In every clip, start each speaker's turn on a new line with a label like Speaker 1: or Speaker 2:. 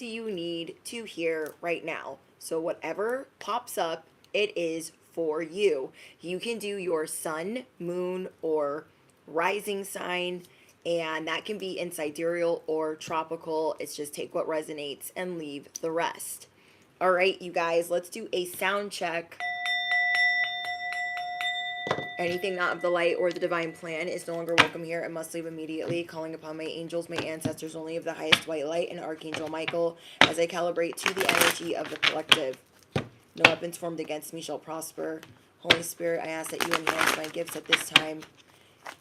Speaker 1: do you need to hear right now? So, whatever pops up, it is for you. You can do your sun, moon, or rising sign, and that can be in sidereal or tropical. It's just take what resonates and leave the rest. All right, you guys, let's do a sound check. Anything not of the light or the divine plan is no longer welcome here and must leave immediately. Calling upon my angels, my ancestors only of the highest white light, and Archangel Michael as I calibrate to the energy of the collective. No weapons formed against me shall prosper. Holy Spirit, I ask that you enhance my gifts at this time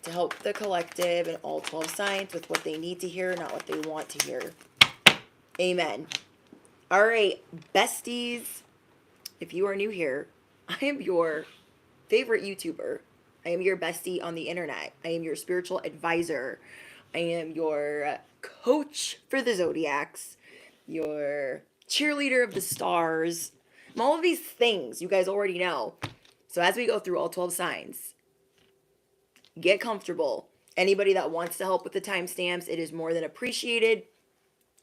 Speaker 1: to help the collective and all 12 signs with what they need to hear, not what they want to hear. Amen. All right, besties, if you are new here, I am your favorite YouTuber. I am your bestie on the internet. I am your spiritual advisor. I am your coach for the zodiacs, your cheerleader of the stars. I'm all of these things you guys already know. So as we go through all 12 signs, get comfortable. Anybody that wants to help with the timestamps, it is more than appreciated.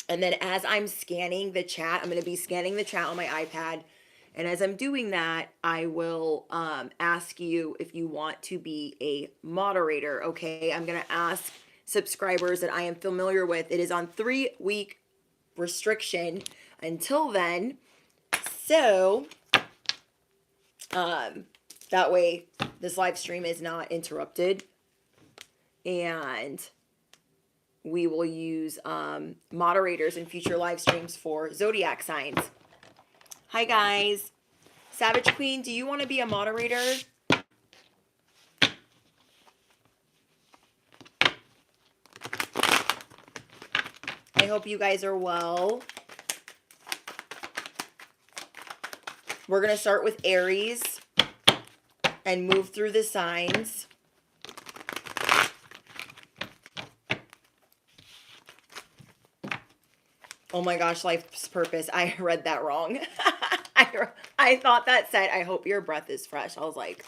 Speaker 1: And then as I'm scanning the chat, I'm going to be scanning the chat on my iPad. And as I'm doing that, I will ask you if you want to be a moderator, okay? I'm going to ask subscribers that I am familiar with. It is on 3-week restriction until then. So that way this live stream is not interrupted. And we will use moderators in future live streams for zodiac signs. Hi, guys. Savage Queen, do you want to be a moderator? I hope you guys are well. We're going to start with Aries and move through the signs. Oh my gosh, life's purpose. I read that wrong. I thought that said, I hope your breath is fresh. I was like,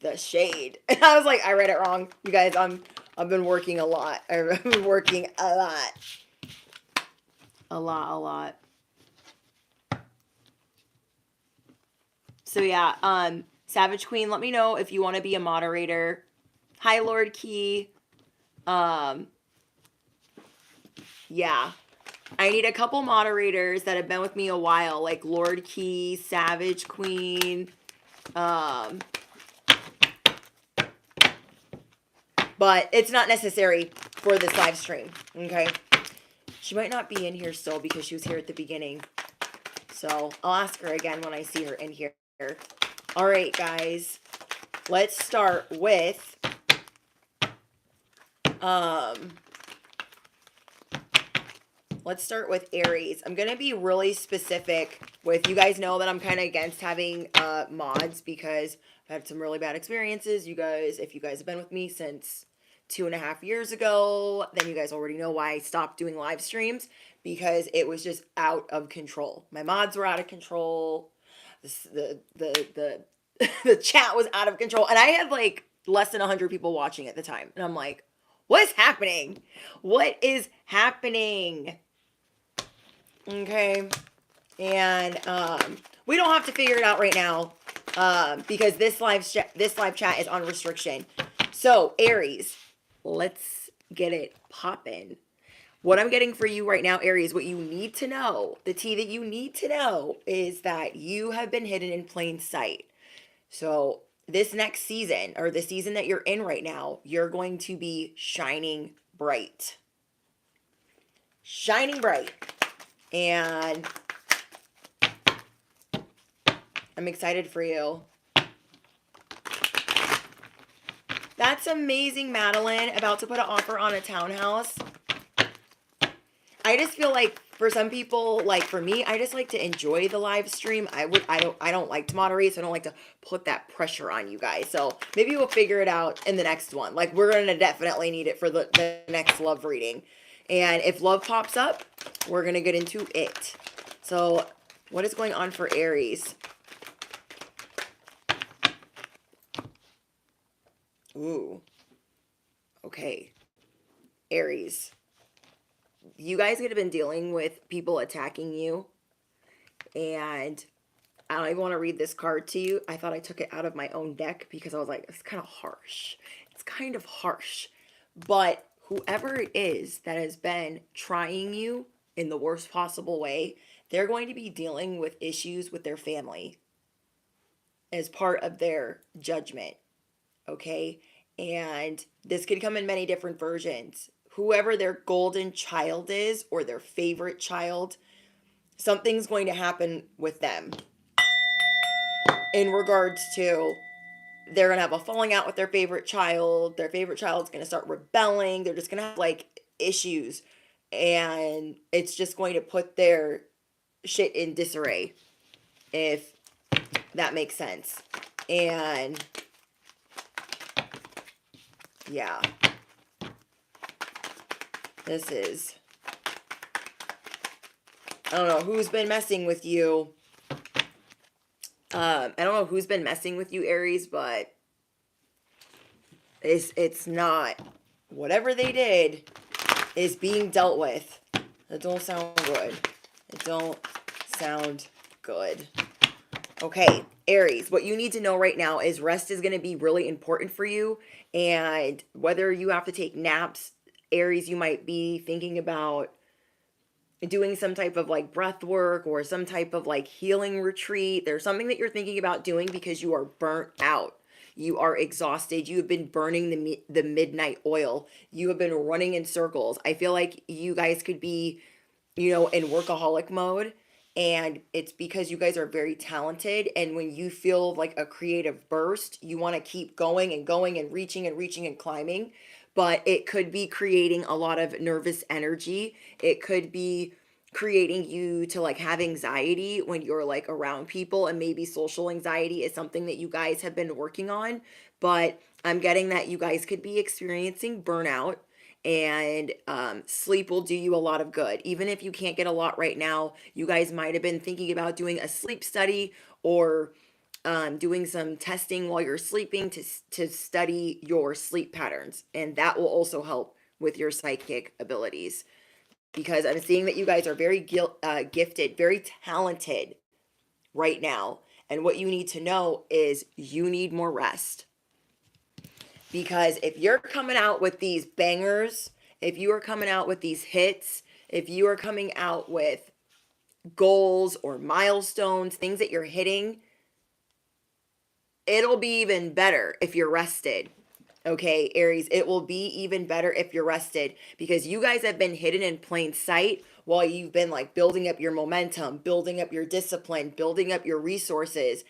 Speaker 1: the shade. And I was like, I read it wrong. You guys, I've been working a lot. I've been working a lot. A lot. So yeah, Savage Queen, let me know if you want to be a moderator. Hi, Lord Key. Yeah. I need a couple moderators that have been with me a while, like Lord Key, Savage Queen. But it's not necessary for this live stream, okay? She might not be in here still because she was here at the beginning. So I'll ask her again when I see her in here. All right, guys. Let's start with Aries. I'm going to be really specific with, you guys know that I'm kind of against having mods because I've had some really bad experiences. You guys, if you guys have been with me since 2.5 years ago, then you guys already know why I stopped doing live streams, because it was just out of control. My mods were out of control. The the chat was out of control, and I had like less than 100 people watching at the time, and I'm like, what's happening? What is happening? Okay, and we don't have to figure it out right now, because this live chat is on restriction. So Aries, let's get it poppin'. What I'm getting for you right now, Aries, what you need to know, the tea that you need to know, is that you have been hidden in plain sight. So this next season, or the season that you're in right now, you're going to be shining bright. Shining bright. And I'm excited for you. That's amazing, Madeline. About to put an offer on a townhouse. I just feel like for some people, like for me, I just like to enjoy the live stream. I don't like to moderate, so I don't like to put that pressure on you guys. So maybe we'll figure it out in the next one. Like, we're gonna definitely need it for the next love reading. And if love pops up, we're gonna get into it. So what is going on for Aries? Ooh. Okay. Aries. you guys could have been dealing with people attacking you, and I don't even want to read this card to you. I thought I took it out of my own deck because I was like, it's kind of harsh. It's kind of harsh. But whoever it is that has been trying you in the worst possible way, they're going to be dealing with issues with their family as part of their judgment. Okay? And this could come in many different versions. Whoever their golden child is or their favorite child, something's going to happen with them in regards to they're going to have a falling out with their favorite child. Their favorite child's going to start rebelling. They're just going to have like issues. And it's just going to put their shit in disarray, if that makes sense. And yeah, this is, I don't know who's been messing with you. I don't know who's been messing with you, Aries, but it's not, whatever they did is being dealt with. It don't sound good. It don't sound good. Okay, Aries, what you need to know right now is rest is going to be really important for you. And whether you have to take naps, Aries, you might be thinking about doing some type of like breath work or some type of like healing retreat. There's something that you're thinking about doing because you are burnt out. You are exhausted. You have been burning the midnight oil. You have been running in circles. I feel like you guys could be, in workaholic mode, and it's because you guys are very talented, and when you feel like a creative burst, you want to keep going and going and reaching and climbing. But it could be creating a lot of nervous energy. It could be creating you to like have anxiety when you're like around people, and maybe social anxiety is something that you guys have been working on. But I'm getting that you guys could be experiencing burnout, and sleep will do you a lot of good. Even if you can't get a lot right now, you guys might have been thinking about doing a sleep study, or doing some testing while you're sleeping to study your sleep patterns, and that will also help with your psychic abilities, because I'm seeing that you guys are very gifted, very talented right now, and what you need to know is you need more rest. Because if you're coming out with these bangers, if you are coming out with these hits, if you are coming out with goals or milestones, things that you're hitting, it'll be even better if you're rested. Okay, Aries, it will be even better if you're rested, because you guys have been hidden in plain sight while you've been like building up your momentum, building up your discipline, building up your resources,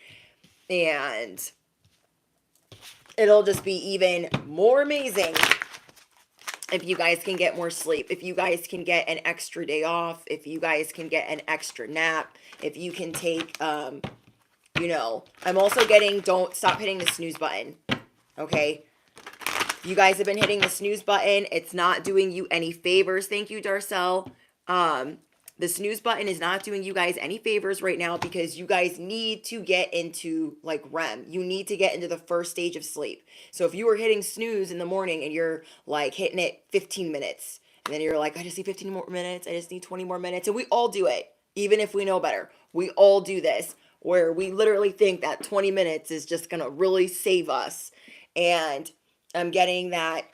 Speaker 1: and it'll just be even more amazing if you guys can get more sleep, if you guys can get an extra day off, if you guys can get an extra nap, if you can take, I'm also getting, don't stop hitting the snooze button. Okay. You guys have been hitting the snooze button. It's not doing you any favors. Thank you, Darcel. The snooze button is not doing you guys any favors right now, because you guys need to get into like REM. You need to get into the first stage of sleep. So if you were hitting snooze in the morning and you're like hitting it 15 minutes, and then you're like, I just need 15 more minutes. I just need 20 more minutes. And we all do it, even if we know better. We all do this, where we literally think that 20 minutes is just going to really save us. And I'm getting that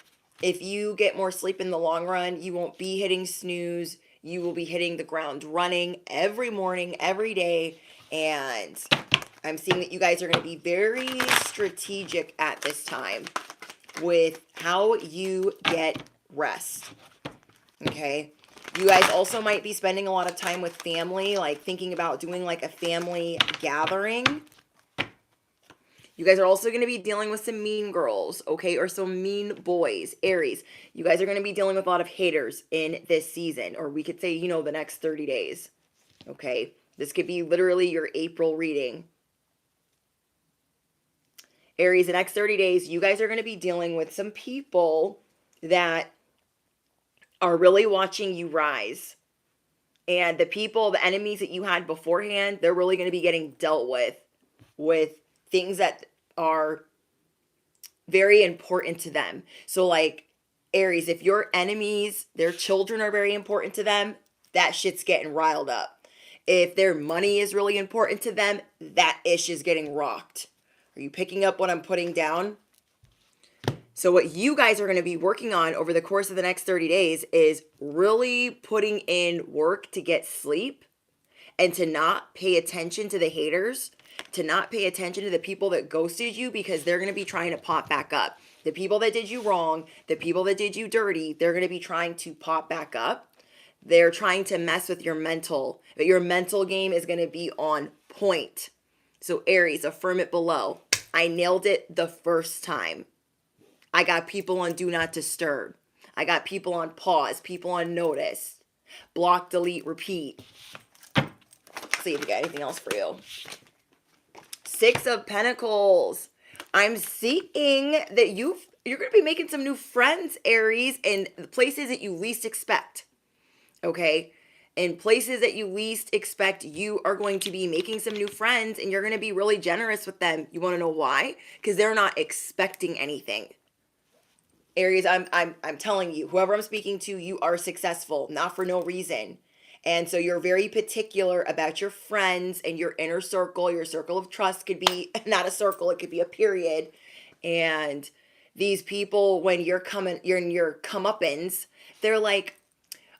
Speaker 1: if you get more sleep in the long run, you won't be hitting snooze. You will be hitting the ground running every morning, every day. And I'm seeing that you guys are going to be very strategic at this time with how you get rest. Okay. You guys also might be spending a lot of time with family, like thinking about doing like a family gathering. You guys are also going to be dealing with some mean girls, okay, or some mean boys. Aries, you guys are going to be dealing with a lot of haters in this season, or we could say, the next 30 days, okay? This could be literally your April reading. Aries, the next 30 days, you guys are going to be dealing with some people that are really watching you rise. And the enemies that you had beforehand, they're really going to be getting dealt with things that are very important to them. So like Aries, if your enemies, their children are very important to them, that shit's getting riled up. If their money is really important to them, that ish is getting rocked. Are you picking up what I'm putting down? So what you guys are going to be working on over the course of the next 30 days is really putting in work to get sleep and to not pay attention to the haters, to not pay attention to the people that ghosted you, because they're going to be trying to pop back up. The people that did you wrong, the people that did you dirty, they're going to be trying to pop back up. They're trying to mess with your mental, but your mental game is going to be on point. So Aries, affirm it below. I nailed it the first time. I got people on do not disturb. I got people on pause, people on notice. Block, delete, repeat. Let's see if we got anything else for you. 6 of Pentacles. I'm seeing that you're going to be making some new friends, Aries, in the places that you least expect. Okay? In places that you least expect, you are going to be making some new friends, and you're going to be really generous with them. You want to know why? Because they're not expecting anything. Aries, I'm telling you, whoever I'm speaking to, you are successful, not for no reason. And so you're very particular about your friends and your inner circle. Your circle of trust could be not a circle, it could be a period. And these people, when you're in your comeuppance, they're like,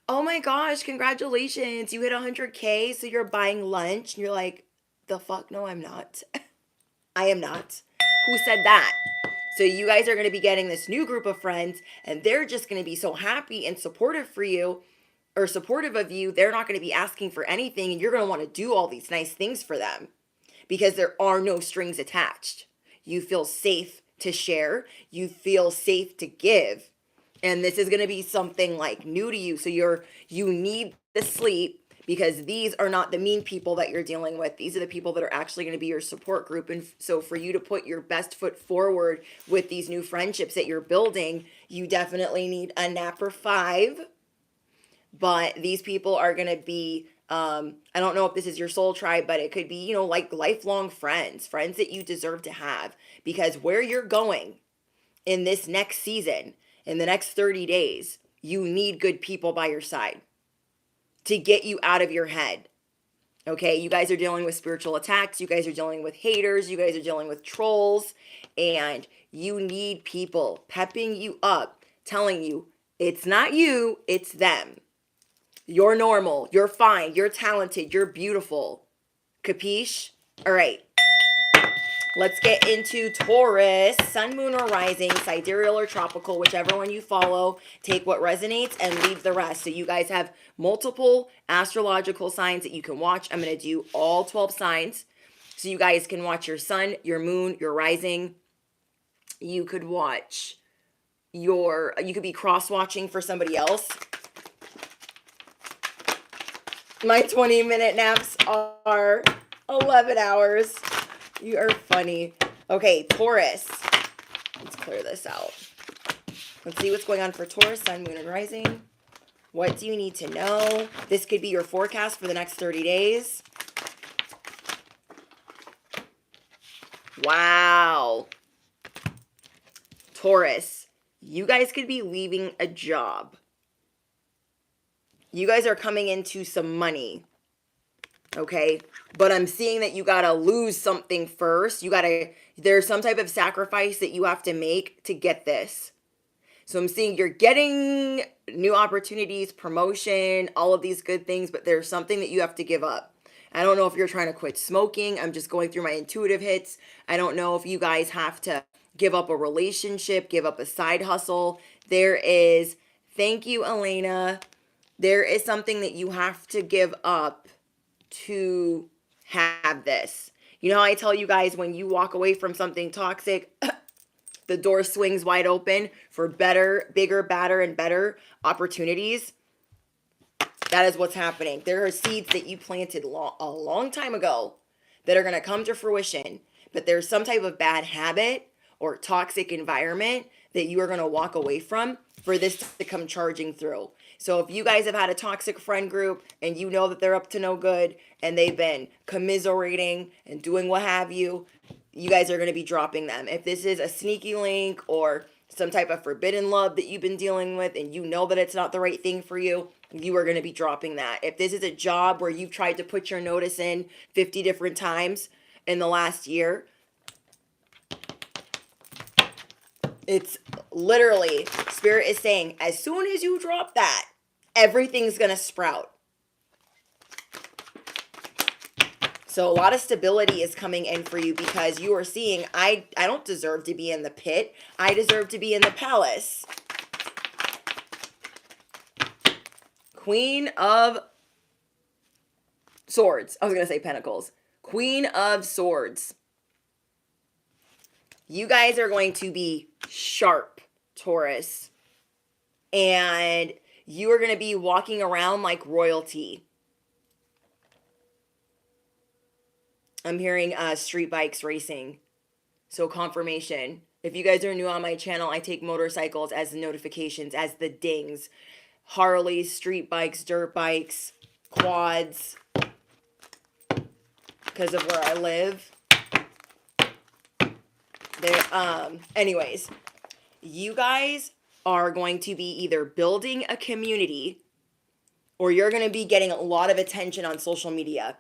Speaker 1: oh my gosh, congratulations, you hit 100K, so you're buying lunch. And you're like, the fuck? No, I'm not. I am not. Who said that? So you guys are going to be getting this new group of friends, and they're just going to be so happy and supportive for you, or supportive of you. They're not going to be asking for anything, and you're going to want to do all these nice things for them because there are no strings attached. You feel safe to share. You feel safe to give. And this is going to be something like new to you. So you need the sleep, because these are not the mean people that you're dealing with. These are the people that are actually going to be your support group. And so for you to put your best foot forward with these new friendships that you're building, you definitely need a napper 5. But these people are going to be, I don't know if this is your soul tribe, but it could be, like lifelong friends that you deserve to have. Because where you're going in this next season, in the next 30 days, you need good people by your side to get you out of your head. Okay, you guys are dealing with spiritual attacks. You guys are dealing with haters. You guys are dealing with trolls. And you need people pepping you up, telling you it's not you, it's them. You're normal. You're fine. You're talented. You're beautiful. Capiche? All right. Let's get into Taurus, sun, moon, or rising, sidereal or tropical, whichever one you follow. Take what resonates and leave the rest. So you guys have multiple astrological signs that you can watch. I'm going to do all 12 signs. So you guys can watch your sun, your moon, your rising. You could watch you could be cross-watching for somebody else. My 20-minute naps are 11 hours. You are funny. Okay, Taurus. Let's clear this out. Let's see what's going on for Taurus, sun, moon, and rising. What do you need to know? This could be your forecast for the next 30 days. Wow. Taurus, you guys could be leaving a job. You guys are coming into some money. Okay, but I'm seeing that you gotta lose something first. There's some type of sacrifice that you have to make to get this. So I'm seeing you're getting new opportunities, promotion, all of these good things, but there's something that you have to give up. I don't know if you're trying to quit smoking. I'm just going through my intuitive hits. I don't know if you guys have to give up a relationship, give up a side hustle. Thank you, Elena. There is something that you have to give up to have this. You know how I tell you guys, when you walk away from something toxic, the door swings wide open for better, bigger, badder, and better opportunities? That is what's happening. There are seeds that you planted a long time ago that are going to come to fruition, but there's some type of bad habit or toxic environment that you are going to walk away from for this to come charging through. So if you guys have had a toxic friend group and you know that they're up to no good and they've been commiserating and doing what have you, you guys are going to be dropping them. If this is a sneaky link or some type of forbidden love that you've been dealing with and you know that it's not the right thing for you, you are going to be dropping that. If this is a job where you've tried to put your notice in 50 different times in the last year, it's literally, Spirit is saying, as soon as you drop that, everything's going to sprout. So a lot of stability is coming in for you because you are seeing, I don't deserve to be in the pit. I deserve to be in the palace. Queen of Swords. I was going to say Pentacles. Queen of Swords. You guys are going to be sharp, Taurus. And you are going to be walking around like royalty. I'm hearing street bikes racing. So confirmation. If you guys are new on my channel, I take motorcycles as the notifications, as the dings. Harleys, street bikes, dirt bikes, quads. Because of where I live. Anyways, you guys are going to be either building a community or you're going to be getting a lot of attention on social media.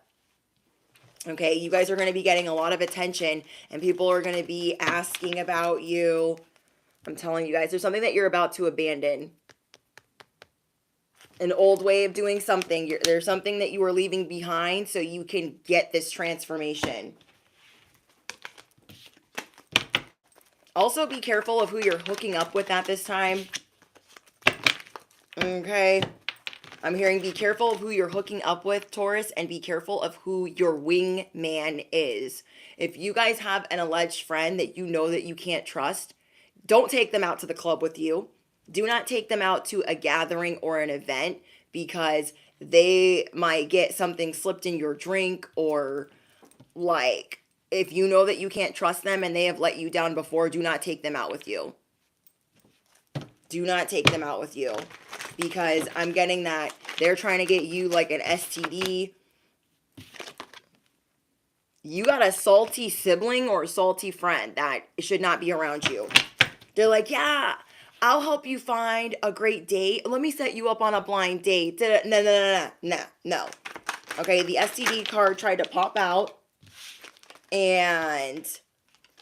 Speaker 1: Okay, you guys are going to be getting a lot of attention and people are going to be asking about you. I'm telling you guys, there's something that you're about to abandon. An old way of doing something. There's something that you are leaving behind so you can get this transformation. Also, be careful of who you're hooking up with at this time. Okay. I'm hearing be careful of who you're hooking up with, Taurus, and be careful of who your wingman is. If you guys have an alleged friend that you know that you can't trust, don't take them out to the club with you. Do not take them out to a gathering or an event because they might get something slipped in your drink, or like if you know that you can't trust them and they have let you down before, do not take them out with you. Do not take them out with you because I'm getting that they're trying to get you like an STD. You got a salty sibling or a salty friend that should not be around you. They're like, yeah, I'll help you find a great date. Let me set you up on a blind date. No. Okay, the STD card tried to pop out. And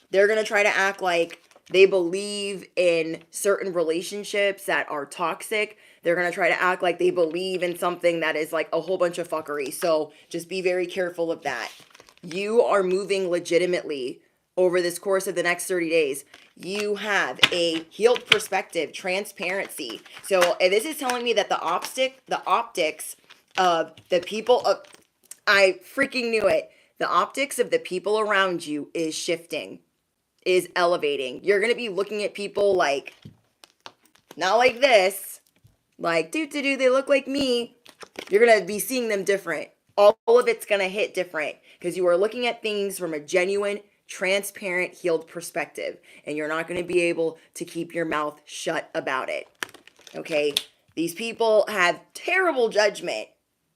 Speaker 1: they're going to try to act like they believe in certain relationships that are toxic. They're going to try to act like they believe in something that is like a whole bunch of fuckery. So just be very careful of that. You are moving legitimately over this course of the next 30 days. You have a healed perspective, transparency. So this is telling me that the optics of the people of, I freaking knew it. The optics of the people around you is shifting, is elevating. You're going to be looking at people like, not like this, like, they look like me. You're going to be seeing them different. All of it's going to hit different because you are looking at things from a genuine, transparent, healed perspective. And you're not going to be able to keep your mouth shut about it. Okay? These people have terrible judgment.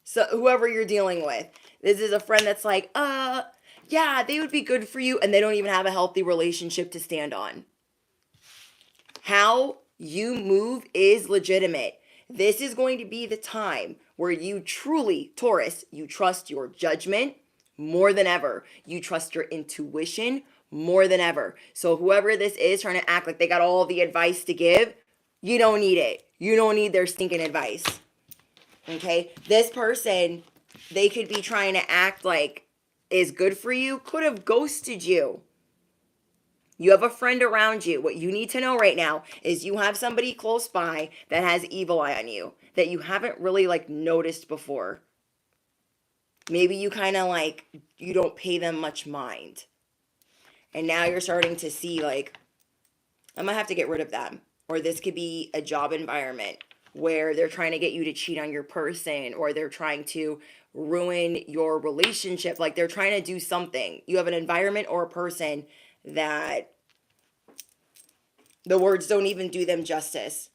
Speaker 1: So whoever you're dealing with. This is a friend that's like, yeah, they would be good for you. And they don't even have a healthy relationship to stand on. How you move is legitimate. This is going to be the time where you truly, Taurus, you trust your judgment more than ever. You trust your intuition more than ever. So whoever this is trying to act like they got all the advice to give, you don't need it. You don't need their stinking advice. Okay? This person, they could be trying to act like is good for you, could have ghosted you. You have a friend around you. What you need to know right now is you have somebody close by that has evil eye on you that you haven't really like noticed before. Maybe you kind of like, you don't pay them much mind. And now you're starting to see like, I might have to get rid of them. Or this could be a job environment where they're trying to get you to cheat on your person, or they're trying to ruin your relationship. Like they're trying to do something. You have an environment or a person that the words don't even do them justice.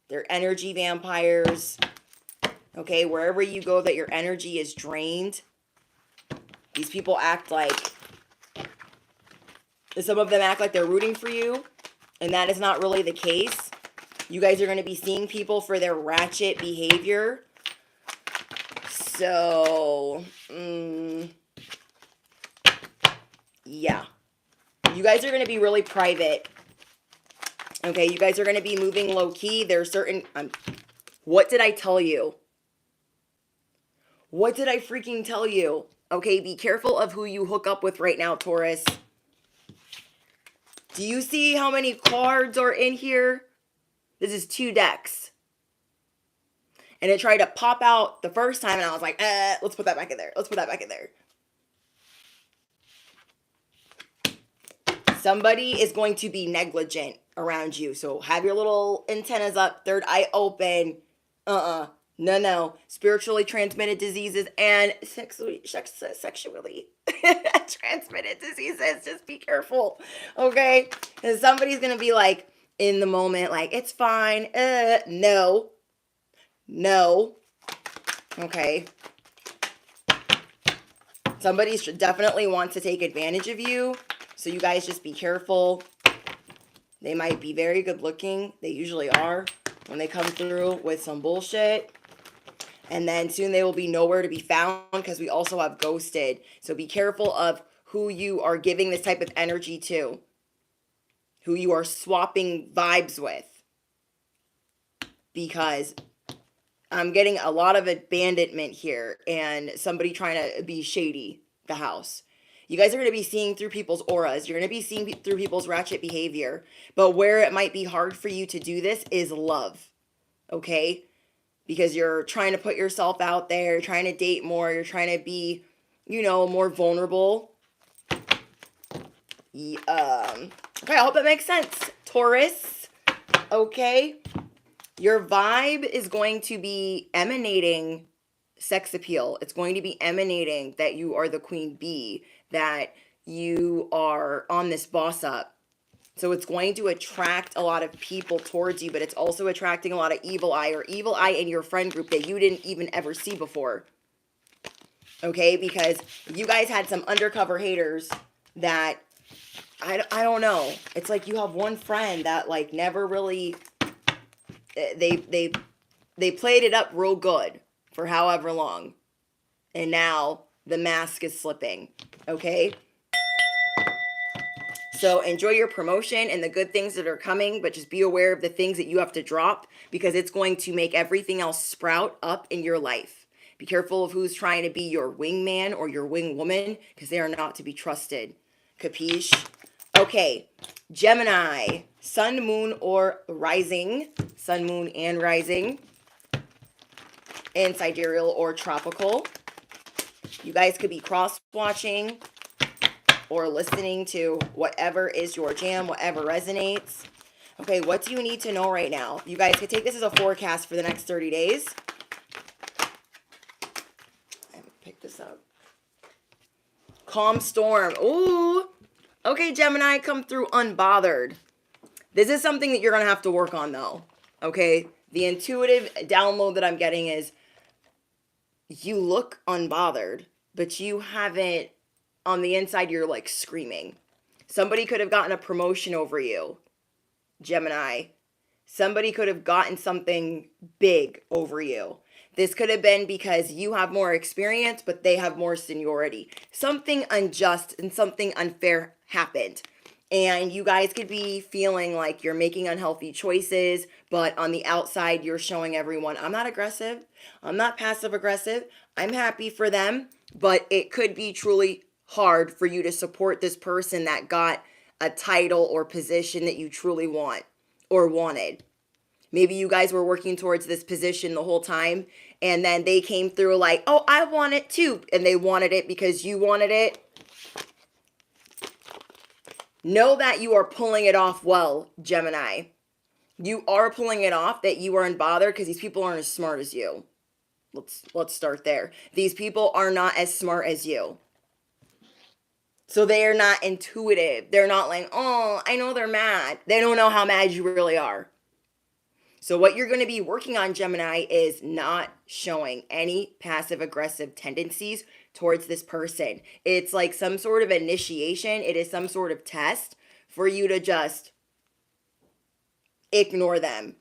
Speaker 1: They're energy vampires. Okay, wherever you go that your energy is drained, these people act like, some of them act like they're rooting for you, And that is not really the case. You guys are going to be seeing people for their ratchet behavior. So, yeah. You guys are going to be really private. Okay, you guys are going to be moving low key. There's certain... what did I tell you? What did I freaking tell you? Okay, be careful of who you hook up with right now, Taurus. Do you see how many cards are in here? This is 2 decks. And it tried to pop out the first time, and I was like, let's put that back in there. Let's put that back in there. Somebody is going to be negligent around you. So have your little antennas up, third eye open. No. Spiritually transmitted diseases and sexually transmitted diseases. Just be careful, okay? Because somebody's going to be like, in the moment, like, it's fine. No. Okay. Somebody should definitely want to take advantage of you. So you guys just be careful. They might be very good looking. They usually are when they come through with some bullshit. And then soon they will be nowhere to be found because we also have ghosted. So be careful of who you are giving this type of energy to. Who you are swapping vibes with. Because I'm getting a lot of abandonment here and somebody trying to be shady the house. You guys are going to be seeing through people's auras. You're going to be seeing through people's ratchet behavior. But where it might be hard for you to do this is love. Okay? Because you're trying to put yourself out there. You're trying to date more. You're trying to be, more vulnerable. Okay, I hope that makes sense. Taurus. Okay? Your vibe is going to be emanating sex appeal. It's going to be emanating that you are the queen bee, that you are on this boss up. So it's going to attract a lot of people towards you, but it's also attracting a lot of evil eye in your friend group that you didn't even ever see before. Okay, because you guys had some undercover haters that, I don't know. It's like you have one friend that like never really... They played it up real good for however long. And now the mask is slipping. Okay? So enjoy your promotion and the good things that are coming, but just be aware of the things that you have to drop because it's going to make everything else sprout up in your life. Be careful of who's trying to be your wingman or your wingwoman because they are not to be trusted. Capiche? Okay. Gemini. Sun, moon, or rising. Sun, moon, and rising. And sidereal or tropical. You guys could be cross-watching or listening to whatever is your jam, whatever resonates. Okay, what do you need to know right now? You guys could take this as a forecast for the next 30 days. Pick this up. Calm storm. Ooh. Okay, Gemini, come through unbothered. This is something that you're going to have to work on, though. Okay? The intuitive download that I'm getting is you look unbothered, but you haven't, on the inside, you're like screaming. Somebody could have gotten a promotion over you, Gemini. Somebody could have gotten something big over you. This could have been because you have more experience, but they have more seniority. Something unjust and something unfair happened. And you guys could be feeling like you're making unhealthy choices, but on the outside, you're showing everyone, I'm not aggressive. I'm not passive aggressive. I'm happy for them. But it could be truly hard for you to support this person that got a title or position that you truly want or wanted. Maybe you guys were working towards this position the whole time, and then they came through like, oh, I want it too. And they wanted it because you wanted it. Know that you are pulling it off well, Gemini. You are pulling it off, that you are unbothered because these people aren't as smart as you. Let's start there. These people are not as smart as you. So they are not intuitive. They're not like, oh, I know they're mad. They don't know how mad you really are. So what you're going to be working on, Gemini, is not showing any passive-aggressive tendencies towards this person. It's like some sort of initiation. It is some sort of test for you to just ignore them.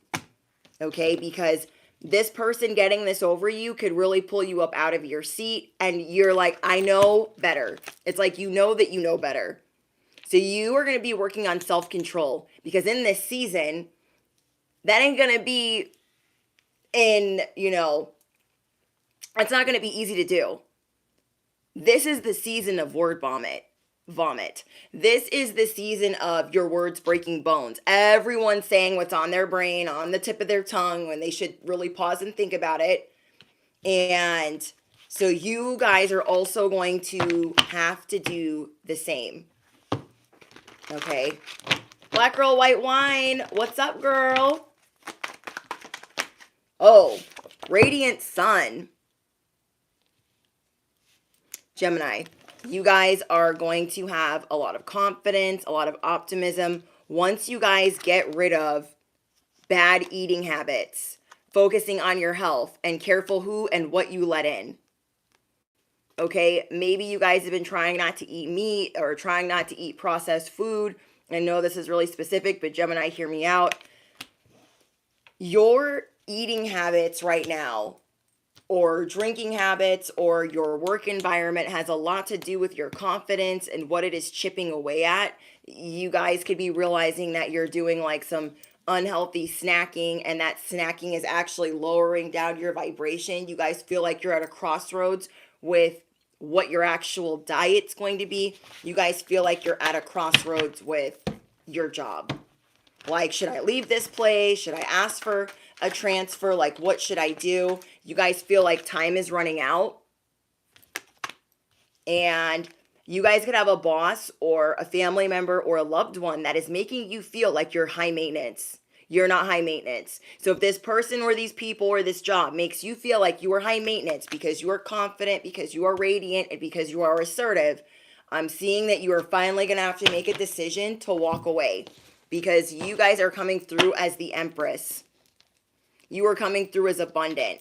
Speaker 1: Okay? Because this person getting this over you could really pull you up out of your seat, and you're like, I know better. It's like you know that you know better. So you are going to be working on self-control, because in this season, that ain't going to be in, it's not going to be easy to do. This is the season of word vomit. This is the season of your words breaking bones. Everyone's saying what's on their brain, on the tip of their tongue, when they should really pause and think about it. And so you guys are also going to have to do the same. Okay? Black girl, white wine. What's up, girl? Oh, radiant sun. Gemini, you guys are going to have a lot of confidence, a lot of optimism. Once you guys get rid of bad eating habits, focusing on your health, and careful who and what you let in. Okay, maybe you guys have been trying not to eat meat or trying not to eat processed food. I know this is really specific, but Gemini, hear me out. Your eating habits right now, or drinking habits, or your work environment has a lot to do with your confidence and what it is chipping away at. You guys could be realizing that you're doing like some unhealthy snacking, and that snacking is actually lowering down your vibration. You guys feel like you're at a crossroads with what your actual diet's going to be. You guys feel like you're at a crossroads with your job. Like, should I leave this place? Should I ask for a transfer? Like, what should I do? You guys feel like time is running out. And you guys could have a boss or a family member or a loved one that is making you feel like you're high maintenance. You're not high maintenance. So if this person or these people or this job makes you feel like you are high maintenance because you are confident, because you are radiant, and because you are assertive, I'm seeing that you are finally going to have to make a decision to walk away, because you guys are coming through as the Empress. You are coming through as abundant.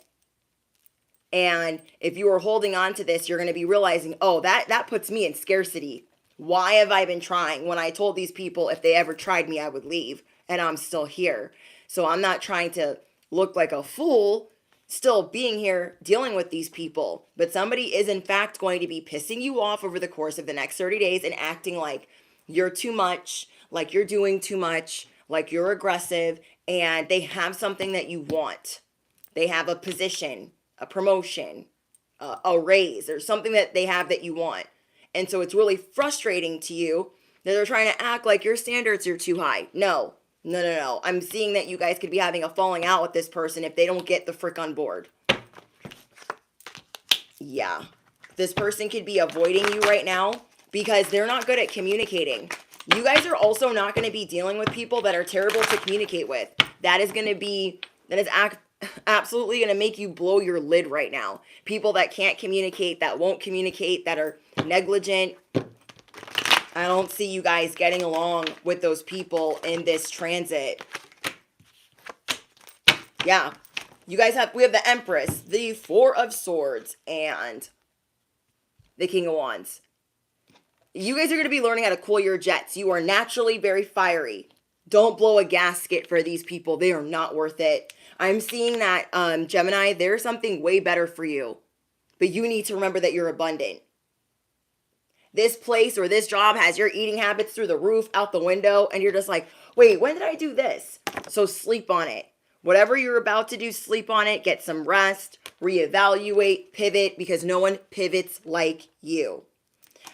Speaker 1: And if you are holding on to this, you're going to be realizing, oh, that puts me in scarcity. Why have I been trying when I told these people if they ever tried me, I would leave? And I'm still here. So I'm not trying to look like a fool still being here dealing with these people. But somebody is in fact going to be pissing you off over the course of the next 30 days and acting like you're too much, like you're doing too much, like you're aggressive, and they have something that you want. They have a position, a promotion, a raise, or something that they have that you want. And so it's really frustrating to you that they're trying to act like your standards are too high. No. I'm seeing that you guys could be having a falling out with this person if they don't get the frick on board. Yeah. This person could be avoiding you right now because they're not good at communicating. You guys are also not going to be dealing with people that are terrible to communicate with. That is absolutely going to make you blow your lid right now. People that can't communicate, that won't communicate, that are negligent. I don't see you guys getting along with those people in this transit. Yeah. We have the Empress, the Four of Swords, and the King of Wands. You guys are going to be learning how to cool your jets. You are naturally very fiery. Don't blow a gasket for these people. They are not worth it. I'm seeing that, Gemini, there's something way better for you. But you need to remember that you're abundant. This place or this job has your eating habits through the roof, out the window, and you're just like, wait, when did I do this? So sleep on it. Whatever you're about to do, sleep on it, get some rest, reevaluate, pivot, because no one pivots like you.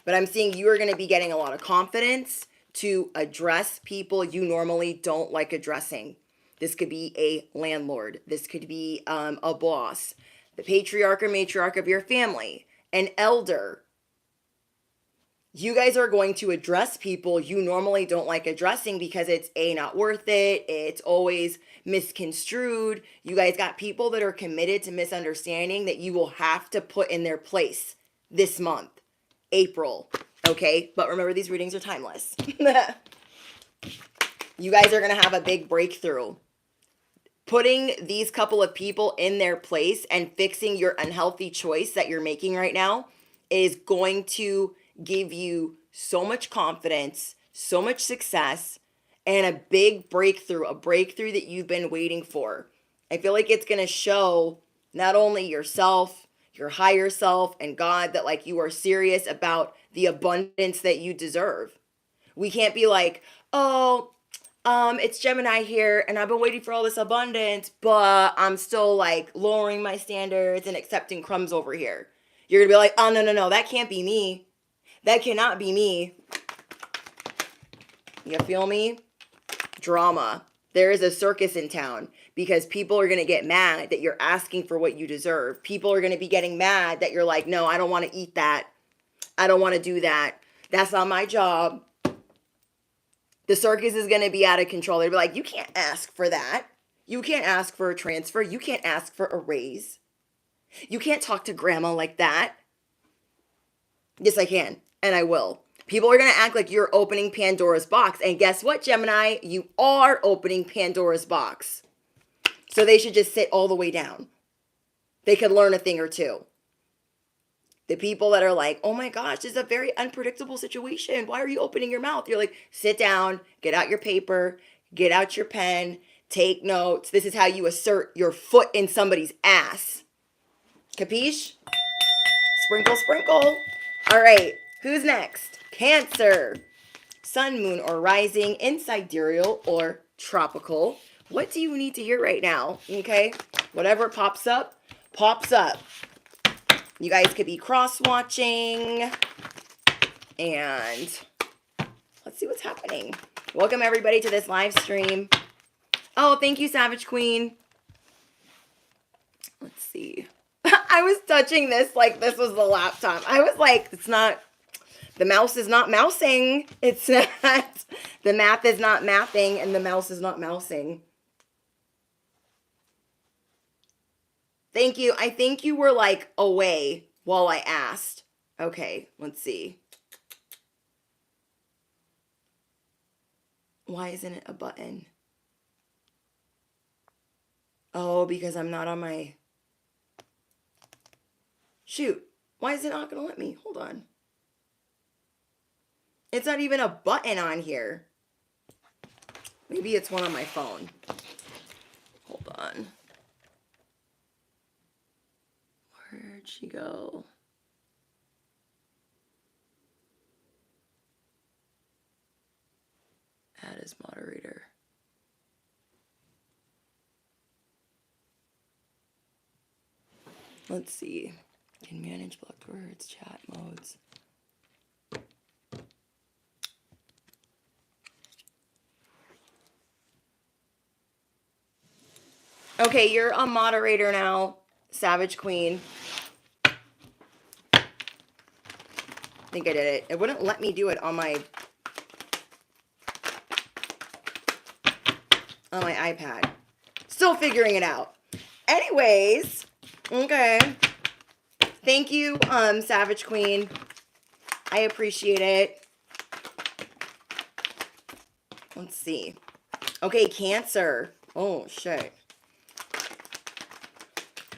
Speaker 1: But I'm seeing you are going to be getting a lot of confidence to address people you normally don't like addressing. This could be a landlord. This could be a boss, the patriarch or matriarch of your family, an elder. You guys are going to address people you normally don't like addressing because it's not worth it. It's always misconstrued. You guys got people that are committed to misunderstanding that you will have to put in their place this month, April. Okay, but remember, these readings are timeless. You guys are going to have a big breakthrough. Putting these couple of people in their place and fixing your unhealthy choice that you're making right now is going to give you so much confidence, so much success, and a big breakthrough, a breakthrough that you've been waiting for. I feel like it's going to show not only yourself, your higher self, and God that like you are serious about the abundance that you deserve. We can't be like, oh, it's Gemini here and I've been waiting for all this abundance, but I'm still like lowering my standards and accepting crumbs over here. You're gonna be like, oh, no, that can't be me. That cannot be me. You feel me? Drama. There is a circus in town because people are going to get mad that you're asking for what you deserve. People are going to be getting mad that you're like, no, I don't want to eat that. I don't want to do that. That's not my job. The circus is going to be out of control. They'll be like, you can't ask for that. You can't ask for a transfer. You can't ask for a raise. You can't talk to grandma like that. Yes, I can. And I will. People are going to act like you're opening Pandora's box. And guess what, Gemini? You are opening Pandora's box. So they should just sit all the way down. They could learn a thing or two. The people that are like, oh my gosh, this is a very unpredictable situation. Why are you opening your mouth? You're like, sit down, get out your paper, get out your pen, take notes. This is how you assert your foot in somebody's ass. Capiche? Sprinkle, sprinkle. All right, who's next? Cancer. Sun, moon, or rising in sidereal or tropical. What do you need to hear right now? Okay, whatever pops up, pops up. You guys could be cross-watching. And let's see what's happening. Welcome, everybody, to this live stream. Oh, thank you, Savage Queen. Let's see. I was touching this like this was the laptop. I was like, it's not, the mouse is not mousing. It's not, the math is not mathing, and the mouse is not mousing. Thank you. I think you were like away while I asked. Okay, let's see. Why isn't it a button? Oh, because I'm not on my... Shoot. Why is it not going to let me? Hold on. It's not even a button on here. Maybe it's one on my phone. Hold on. Where'd she go? Add as moderator. Let's see. Can manage blocked words, chat modes. Okay, you're a moderator now, Savage Queen. I think I did it. It wouldn't let me do it on my iPad. Still figuring it out. Anyways, okay. Thank you, Savage Queen. I appreciate it. Let's see. Okay, Cancer. Oh, shit.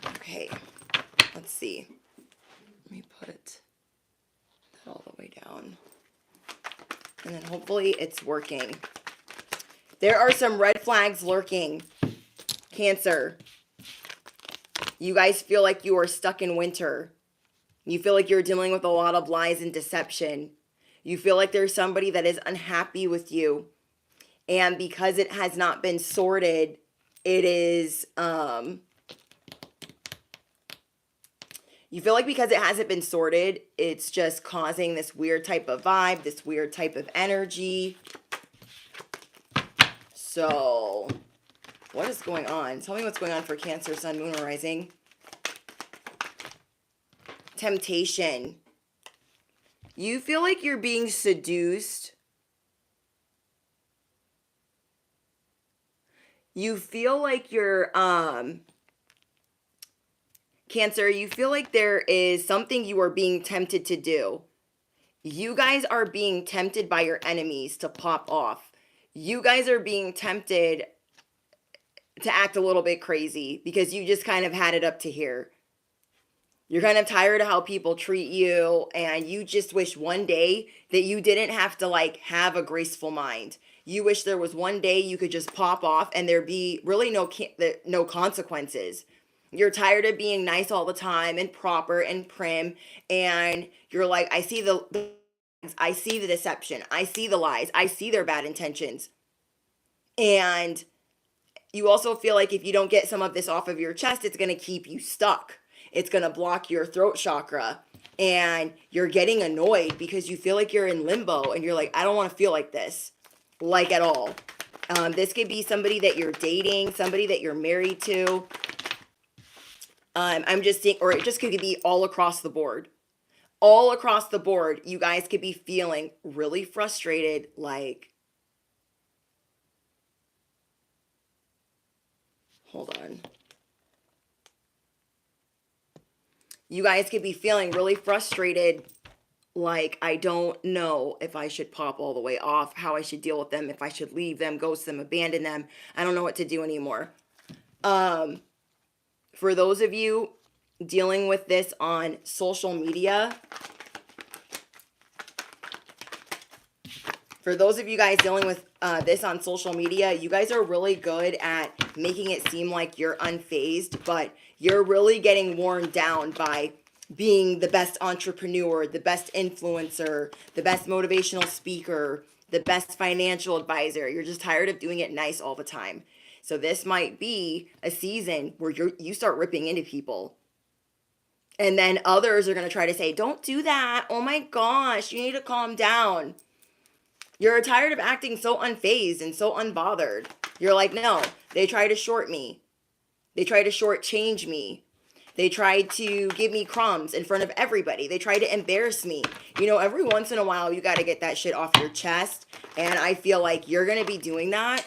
Speaker 1: Okay, let's see. Let me put that all the way down. And then hopefully it's working. There are some red flags lurking. Cancer. You guys feel like you are stuck in winter. You feel like you're dealing with a lot of lies and deception. You feel like there's somebody that is unhappy with you. And because it has not been sorted, it is, you feel like because it hasn't been sorted, it's just causing this weird type of vibe, this weird type of energy. So, what is going on? Tell me what's going on for Cancer, Sun, Moon, or Rising. Temptation. You feel like you're being seduced. You feel like you're, Cancer, you feel like there is something you are being tempted to do. You guys are being tempted by your enemies to pop off. You guys are being tempted to act a little bit crazy because you just kind of had it up to here. You're kind of tired of how people treat you, and you just wish one day that you didn't have to like have a graceful mind. You wish there was one day you could just pop off and there be really no consequences. You're tired of being nice all the time and proper and prim, and you're like, I see the deception, I see the lies, I see their bad intentions. And you also feel like if you don't get some of this off of your chest, it's going to keep you stuck. It's going to block your throat chakra. And you're getting annoyed because you feel like you're in limbo and you're like, I don't want to feel like this, like at all. This could be somebody that you're dating, somebody that you're married to. I'm just saying, or it just could be all across the board. All across the board, you guys could be feeling really frustrated, like, hold on. You guys could be feeling really frustrated, like, I don't know if I should pop all the way off, how I should deal with them, if I should leave them, ghost them, abandon them. I don't know what to do anymore. For those of you dealing with this on social media, for those of you guys dealing with this on social media, you guys are really good at making it seem like you're unfazed, but you're really getting worn down by being the best entrepreneur, the best influencer, the best motivational speaker, the best financial advisor. You're just tired of doing it nice all the time. So this might be a season where you start ripping into people. And then others are going to try to say, don't do that. Oh my gosh, you need to calm down. You're tired of acting so unfazed and so unbothered. You're like, no, they try to short me. They try to shortchange me. They tried to give me crumbs in front of everybody. They tried to embarrass me. You know, every once in a while, you got to get that shit off your chest. And I feel like you're going to be doing that.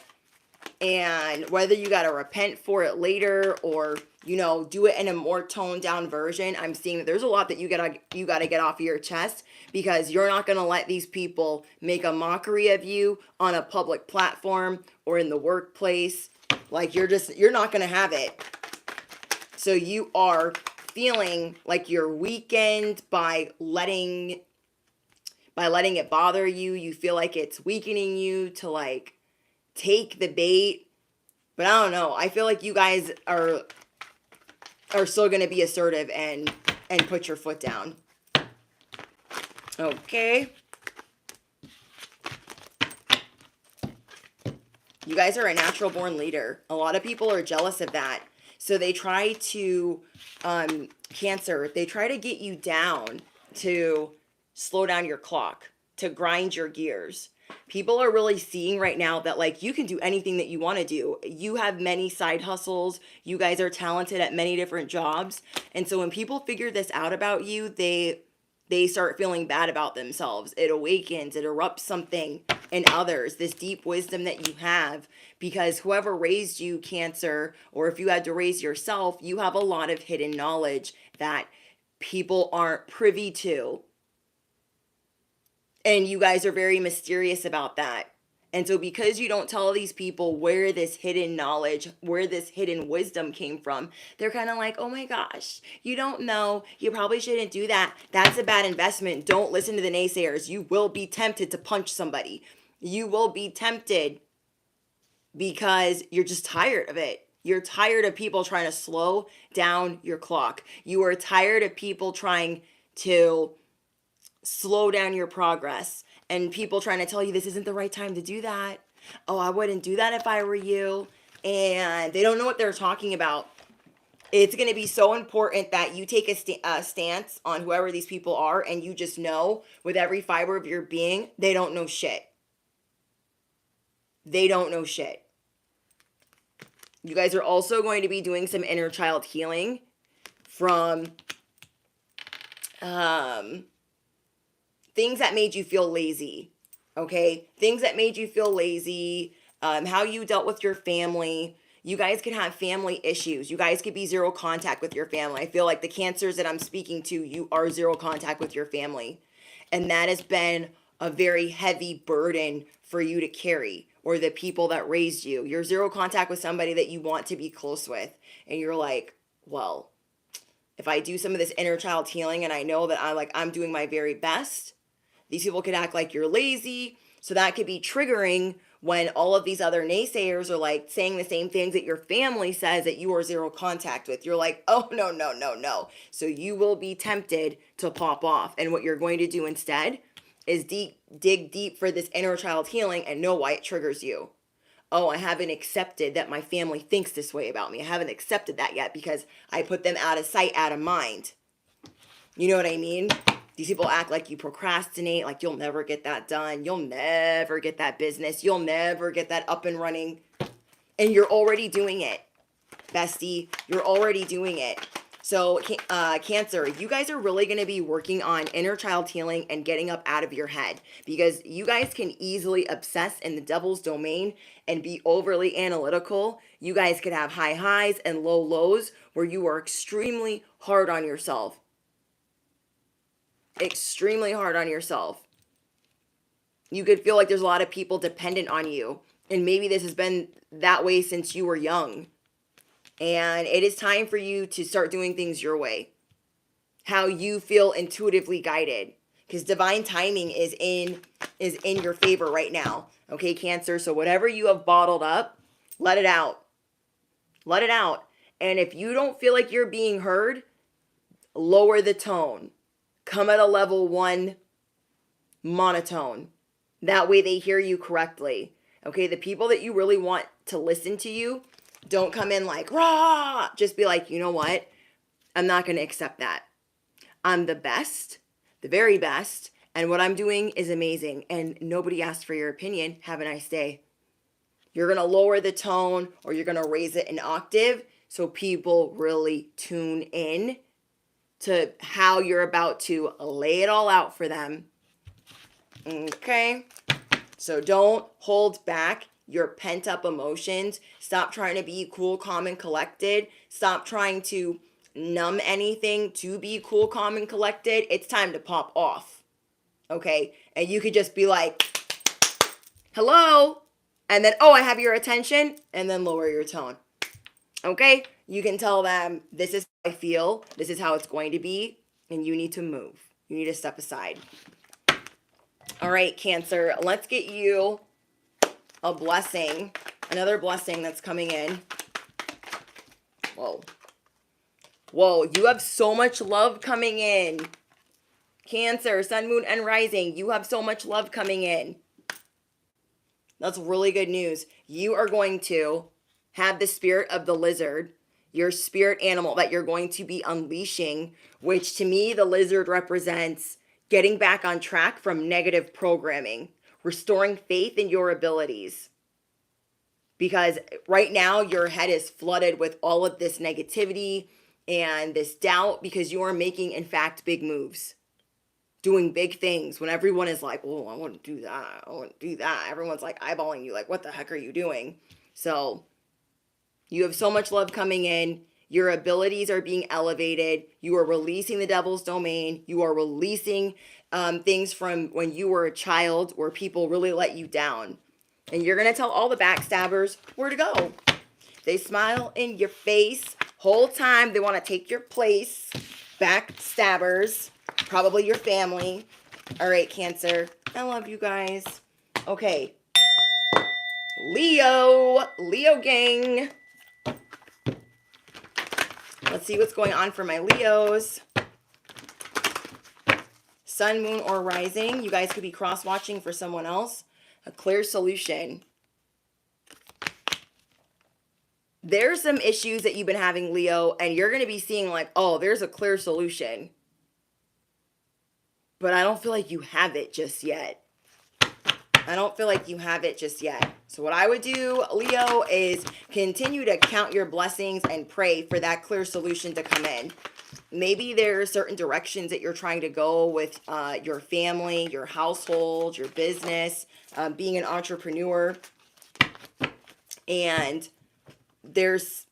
Speaker 1: And whether you got to repent for it later or, you know, do it in a more toned down version, I'm seeing that there's a lot that you got to get off of your chest, because you're not going to let these people make a mockery of you on a public platform or in the workplace. Like, you're not going to have it. So you are feeling like you're weakened by letting it bother you. You feel like it's weakening you to, like, take the bait. But I don't know. I feel like you guys are still going to be assertive and put your foot down. Okay. You guys are a natural born leader. A lot of people are jealous of that. So they try to, Cancer, they try to get you down, to slow down your clock, to grind your gears. People are really seeing right now that, like, you can do anything that you want to do. You have many side hustles. You guys are talented at many different jobs. And so when people figure this out about you, they start feeling bad about themselves. It awakens, it erupts something in others, this deep wisdom that you have, because whoever raised you, Cancer, or if you had to raise yourself, you have a lot of hidden knowledge that people aren't privy to. And you guys are very mysterious about that. And so because you don't tell these people where this hidden knowledge, where this hidden wisdom came from, they're kind of like, oh my gosh, you don't know. You probably shouldn't do that. That's a bad investment. Don't listen to the naysayers. You will be tempted to punch somebody. You will be tempted because you're just tired of it. You're tired of people trying to slow down your clock. You are tired of people trying to slow down your progress, and people trying to tell you this isn't the right time to do that. Oh, I wouldn't do that if I were you. And they don't know what they're talking about. It's going to be so important that you take a stance on whoever these people are, and you just know with every fiber of your being, they don't know shit. They don't know shit. You guys are also going to be doing some inner child healing from things that made you feel lazy, okay? Things that made you feel lazy, how you dealt with your family. You guys can have family issues. You guys could be zero contact with your family. I feel like the Cancers that I'm speaking to, you are zero contact with your family. And that has been a very heavy burden for you to carry, or the people that raised you. You're zero contact with somebody that you want to be close with. And you're like, well, if I do some of this inner child healing and I know that I'm doing my very best, these people could act like you're lazy. So that could be triggering when all of these other naysayers are like saying the same things that your family says that you are zero contact with. You're like, oh, no, no, no, no. So you will be tempted to pop off. And what you're going to do instead is dig deep for this inner child healing and know why it triggers you. Oh, I haven't accepted that my family thinks this way about me. I haven't accepted that yet because I put them out of sight, out of mind. You know what I mean? These people act like you procrastinate, like you'll never get that done. You'll never get that business. You'll never get that up and running. And you're already doing it, bestie. You're already doing it. So, Cancer, you guys are really going to be working on inner child healing and getting up out of your head, because you guys can easily obsess in the devil's domain and be overly analytical. You guys could have high highs and low lows where you are extremely hard on yourself. Extremely hard on yourself. You could feel like there's a lot of people dependent on you. And maybe this has been that way since you were young. And it is time for you to start doing things your way. How you feel intuitively guided. Because divine timing is in your favor right now. Okay, Cancer? So whatever you have bottled up, let it out. Let it out. And if you don't feel like you're being heard, lower the tone. Come at a level 1 monotone. That way they hear you correctly. Okay, the people that you really want to listen to you, don't come in like, rah! Just be like, you know what? I'm not going to accept that. I'm the best, the very best, and what I'm doing is amazing, and nobody asked for your opinion. Have a nice day. You're going to lower the tone, or you're going to raise it an octave so people really tune in to how you're about to lay it all out for them. Okay? So don't hold back your pent-up emotions. Stop trying to be cool, calm, and collected. Stop trying to numb anything to be cool, calm, and collected. It's time to pop off. Okay? And you could just be like, hello? And then, oh, I have your attention. And then lower your tone. Okay? You can tell them, this is how I feel. This is how it's going to be. And you need to move. You need to step aside. All right, Cancer. Let's get you a blessing. Another blessing that's coming in. Whoa. Whoa, you have so much love coming in. Cancer, Sun, Moon, and Rising. You have so much love coming in. That's really good news. You are going to have the spirit of the lizard, your spirit animal that you're going to be unleashing, which to me, the lizard represents getting back on track from negative programming, restoring faith in your abilities. Because right now, your head is flooded with all of this negativity and this doubt because you are making, in fact, big moves. Doing big things when everyone is like, oh, I want to do that. I want to do that. Everyone's like eyeballing you like, what the heck are you doing? So you have so much love coming in. Your abilities are being elevated. You are releasing the devil's domain. You are releasing things from when you were a child where people really let you down. And you're going to tell all the backstabbers where to go. They smile in your face whole time. They want to take your place. Backstabbers. Probably your family. All right, Cancer. I love you guys. Okay. Leo gang. Let's see what's going on for my Leos. Sun, Moon, or Rising. You guys could be cross-watching for someone else. A clear solution. There's some issues that you've been having, Leo, and you're going to be seeing like, oh, there's a clear solution. But I don't feel like you have it just yet. I don't feel like you have it just yet. So what I would do, Leo, is continue to count your blessings and pray for that clear solution to come in. Maybe there are certain directions that you're trying to go with your family, your household, your business, being an entrepreneur. And there's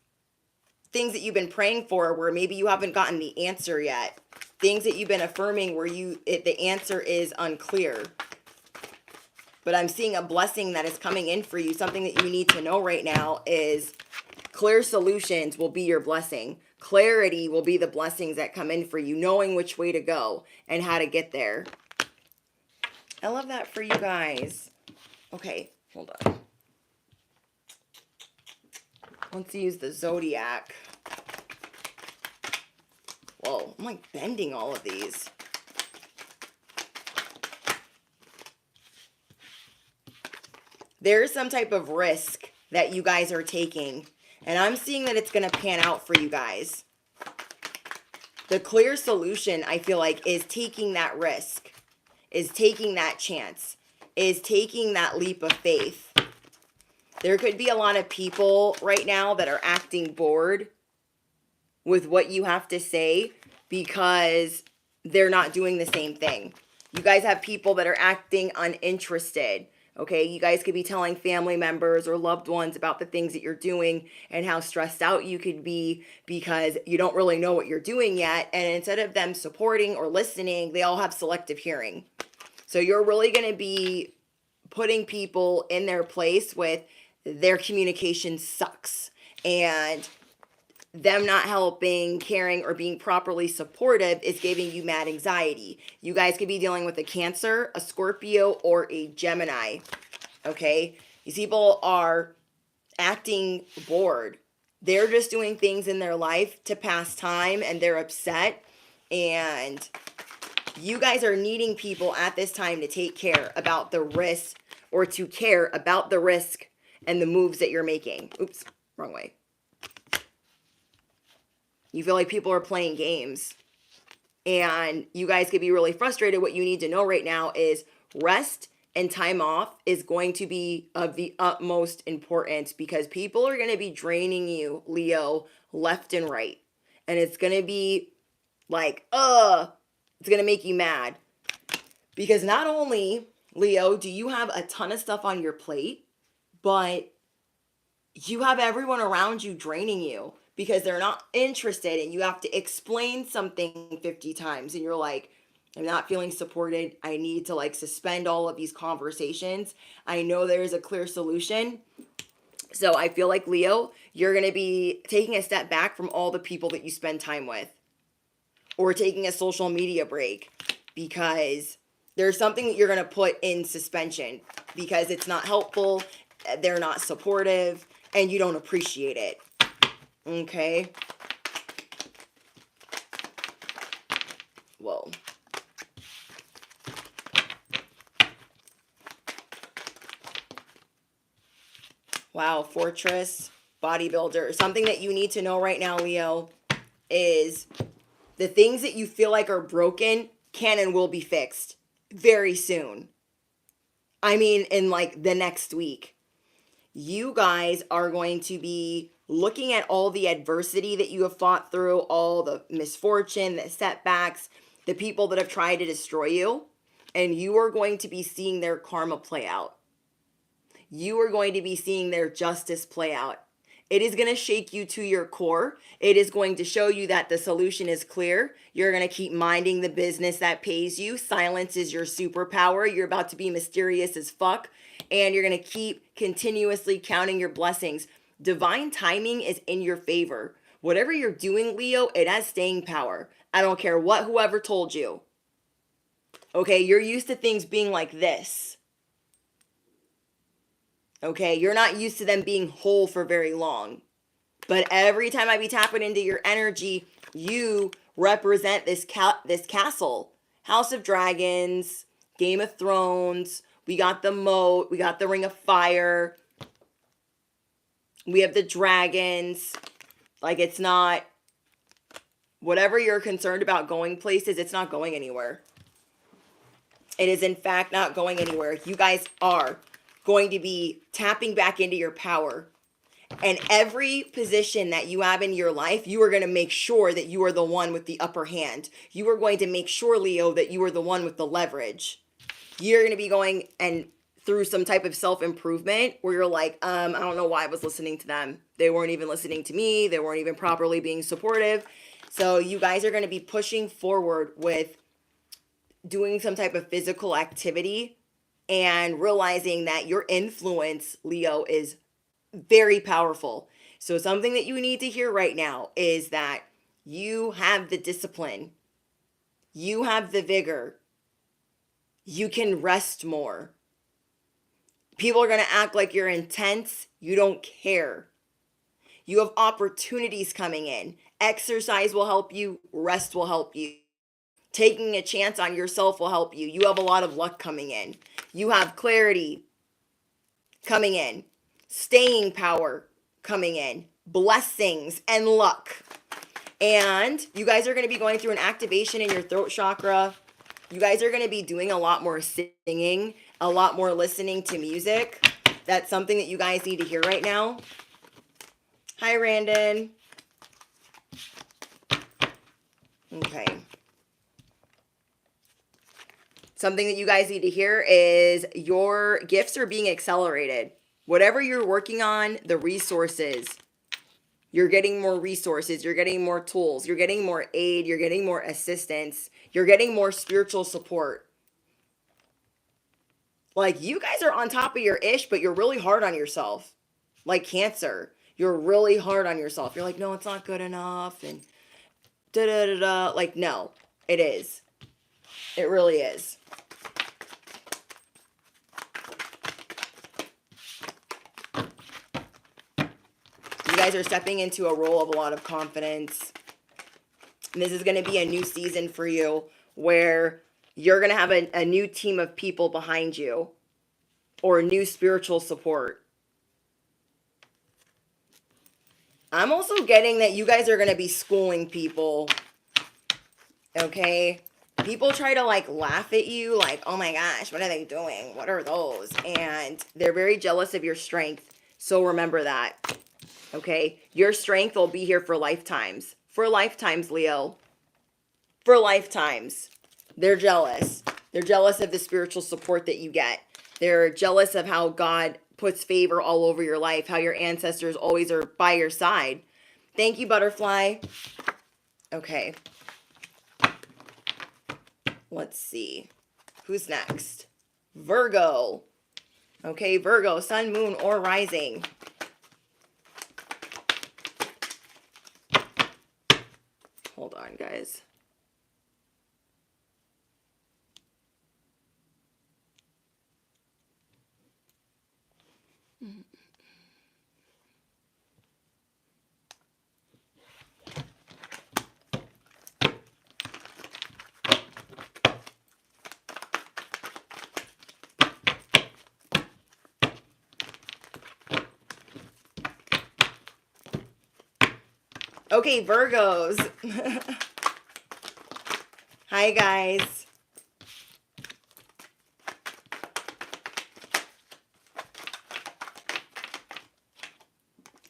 Speaker 1: things that you've been praying for where maybe you haven't gotten the answer yet. Things that you've been affirming where the answer is unclear. But I'm seeing a blessing that is coming in for you. Something that you need to know right now is clear solutions will be your blessing. Clarity will be the blessings that come in for you, knowing which way to go and how to get there. I love that for you guys. Okay, Hold on. Let's use the Zodiac. Whoa, I'm like bending all of these. There's some type of risk that you guys are taking, and I'm seeing that it's going to pan out for you guys. The clear solution, I feel like, is taking that risk, is taking that chance, is taking that leap of faith. There could be a lot of people right now that are acting bored with what you have to say because they're not doing the same thing. You guys have people that are acting uninterested. Okay, you guys could be telling family members or loved ones about the things that you're doing and how stressed out you could be because you don't really know what you're doing yet. And instead of them supporting or listening, they all have selective hearing. So you're really going to be putting people in their place with their communication sucks and them not helping, caring, or being properly supportive is giving you mad anxiety. You guys could be dealing with a Cancer, a Scorpio, or a Gemini. Okay? These people are acting bored. They're just doing things in their life to pass time and they're upset. And you guys are needing people at this time to take care about the risk or to care about the risk and the moves that you're making. Oops, wrong way. You feel like people are playing games and you guys could be really frustrated. What you need to know right now is rest and time off is going to be of the utmost importance because people are going to be draining you, Leo, left and right. And it's going to be like, it's going to make you mad. Because not only, Leo, do you have a ton of stuff on your plate, but you have everyone around you draining you because they're not interested and you have to explain something 50 times and you're like, I'm not feeling supported. I need to like suspend all of these conversations. I know there is a clear solution. So I feel like, Leo, you're going to be taking a step back from all the people that you spend time with or taking a social media break because there's something that you're going to put in suspension because it's not helpful. They're not supportive and you don't appreciate it. Okay. Whoa. Wow, Fortress, bodybuilder. Something that you need to know right now, Leo, is the things that you feel like are broken can and will be fixed very soon. I mean, in like the next week. You guys are going to be looking at all the adversity that you have fought through, all the misfortune, the setbacks, the people that have tried to destroy you, and you are going to be seeing their karma play out. You are going to be seeing their justice play out. It is going to shake you to your core. It is going to show you that the solution is clear. You're going to keep minding the business that pays you. Silence is your superpower. You're about to be mysterious as fuck. And you're going to keep continuously counting your blessings. Divine timing is in your favor. Whatever you're doing, Leo, it has staying power. I don't care what whoever told you. Okay, you're used to things being like this. Okay, you're not used to them being whole for very long. But every time I be tapping into your energy, you represent this castle. House of Dragons, Game of Thrones, we got the moat, we got the Ring of Fire, we have the dragons. Like, it's not, whatever you're concerned about going places, it's not going anywhere. It is in fact not going anywhere. You guys are going to be tapping back into your power. And every position that you have in your life, you are going to make sure that you are the one with the upper hand. You are going to make sure, Leo, that you are the one with the leverage. You're going to be going and through some type of self-improvement where you're like, I don't know why I was listening to them. They weren't even listening to me. They weren't even properly being supportive. So you guys are going to be pushing forward with doing some type of physical activity and realizing that your influence, Leo, is very powerful. So something that you need to hear right now is that you have the discipline. You have the vigor. You can rest more. People are going to act like you're intense. You don't care. You have opportunities coming in. Exercise will help you. Rest will help you. Taking a chance on yourself will help you. You have a lot of luck coming in. You have clarity coming in. Staying power coming in. Blessings and luck. And you guys are going to be going through an activation in your throat chakra. You guys are going to be doing a lot more singing, a lot more listening to music. That's something that you guys need to hear right now. Hi, Randon. Okay. Something that you guys need to hear is your gifts are being accelerated. Whatever you're working on, the resources, you're getting more resources, you're getting more tools, you're getting more aid, you're getting more assistance, you're getting more spiritual support. Like, you guys are on top of your ish, but you're really hard on yourself. Like Cancer, you're really hard on yourself. You're like, no, it's not good enough, and da-da-da-da. Like, no, it is. It really is. You guys are stepping into a role of a lot of confidence. And this is going to be a new season for you where you're going to have a new team of people behind you or new spiritual support. I'm also getting that you guys are going to be schooling people. Okay? People try to like laugh at you like, oh my gosh, what are they doing? What are those? And they're very jealous of your strength. So remember that. Okay? Your strength will be here for lifetimes. For lifetimes, Leo. For lifetimes. They're jealous. They're jealous of the spiritual support that you get. They're jealous of how God puts favor all over your life, how your ancestors always are by your side. Thank you, Butterfly. Okay. Let's see. Who's next? Virgo. Okay, Virgo, sun, moon, or rising. Hold on, guys. Okay, Virgos. Hi, guys.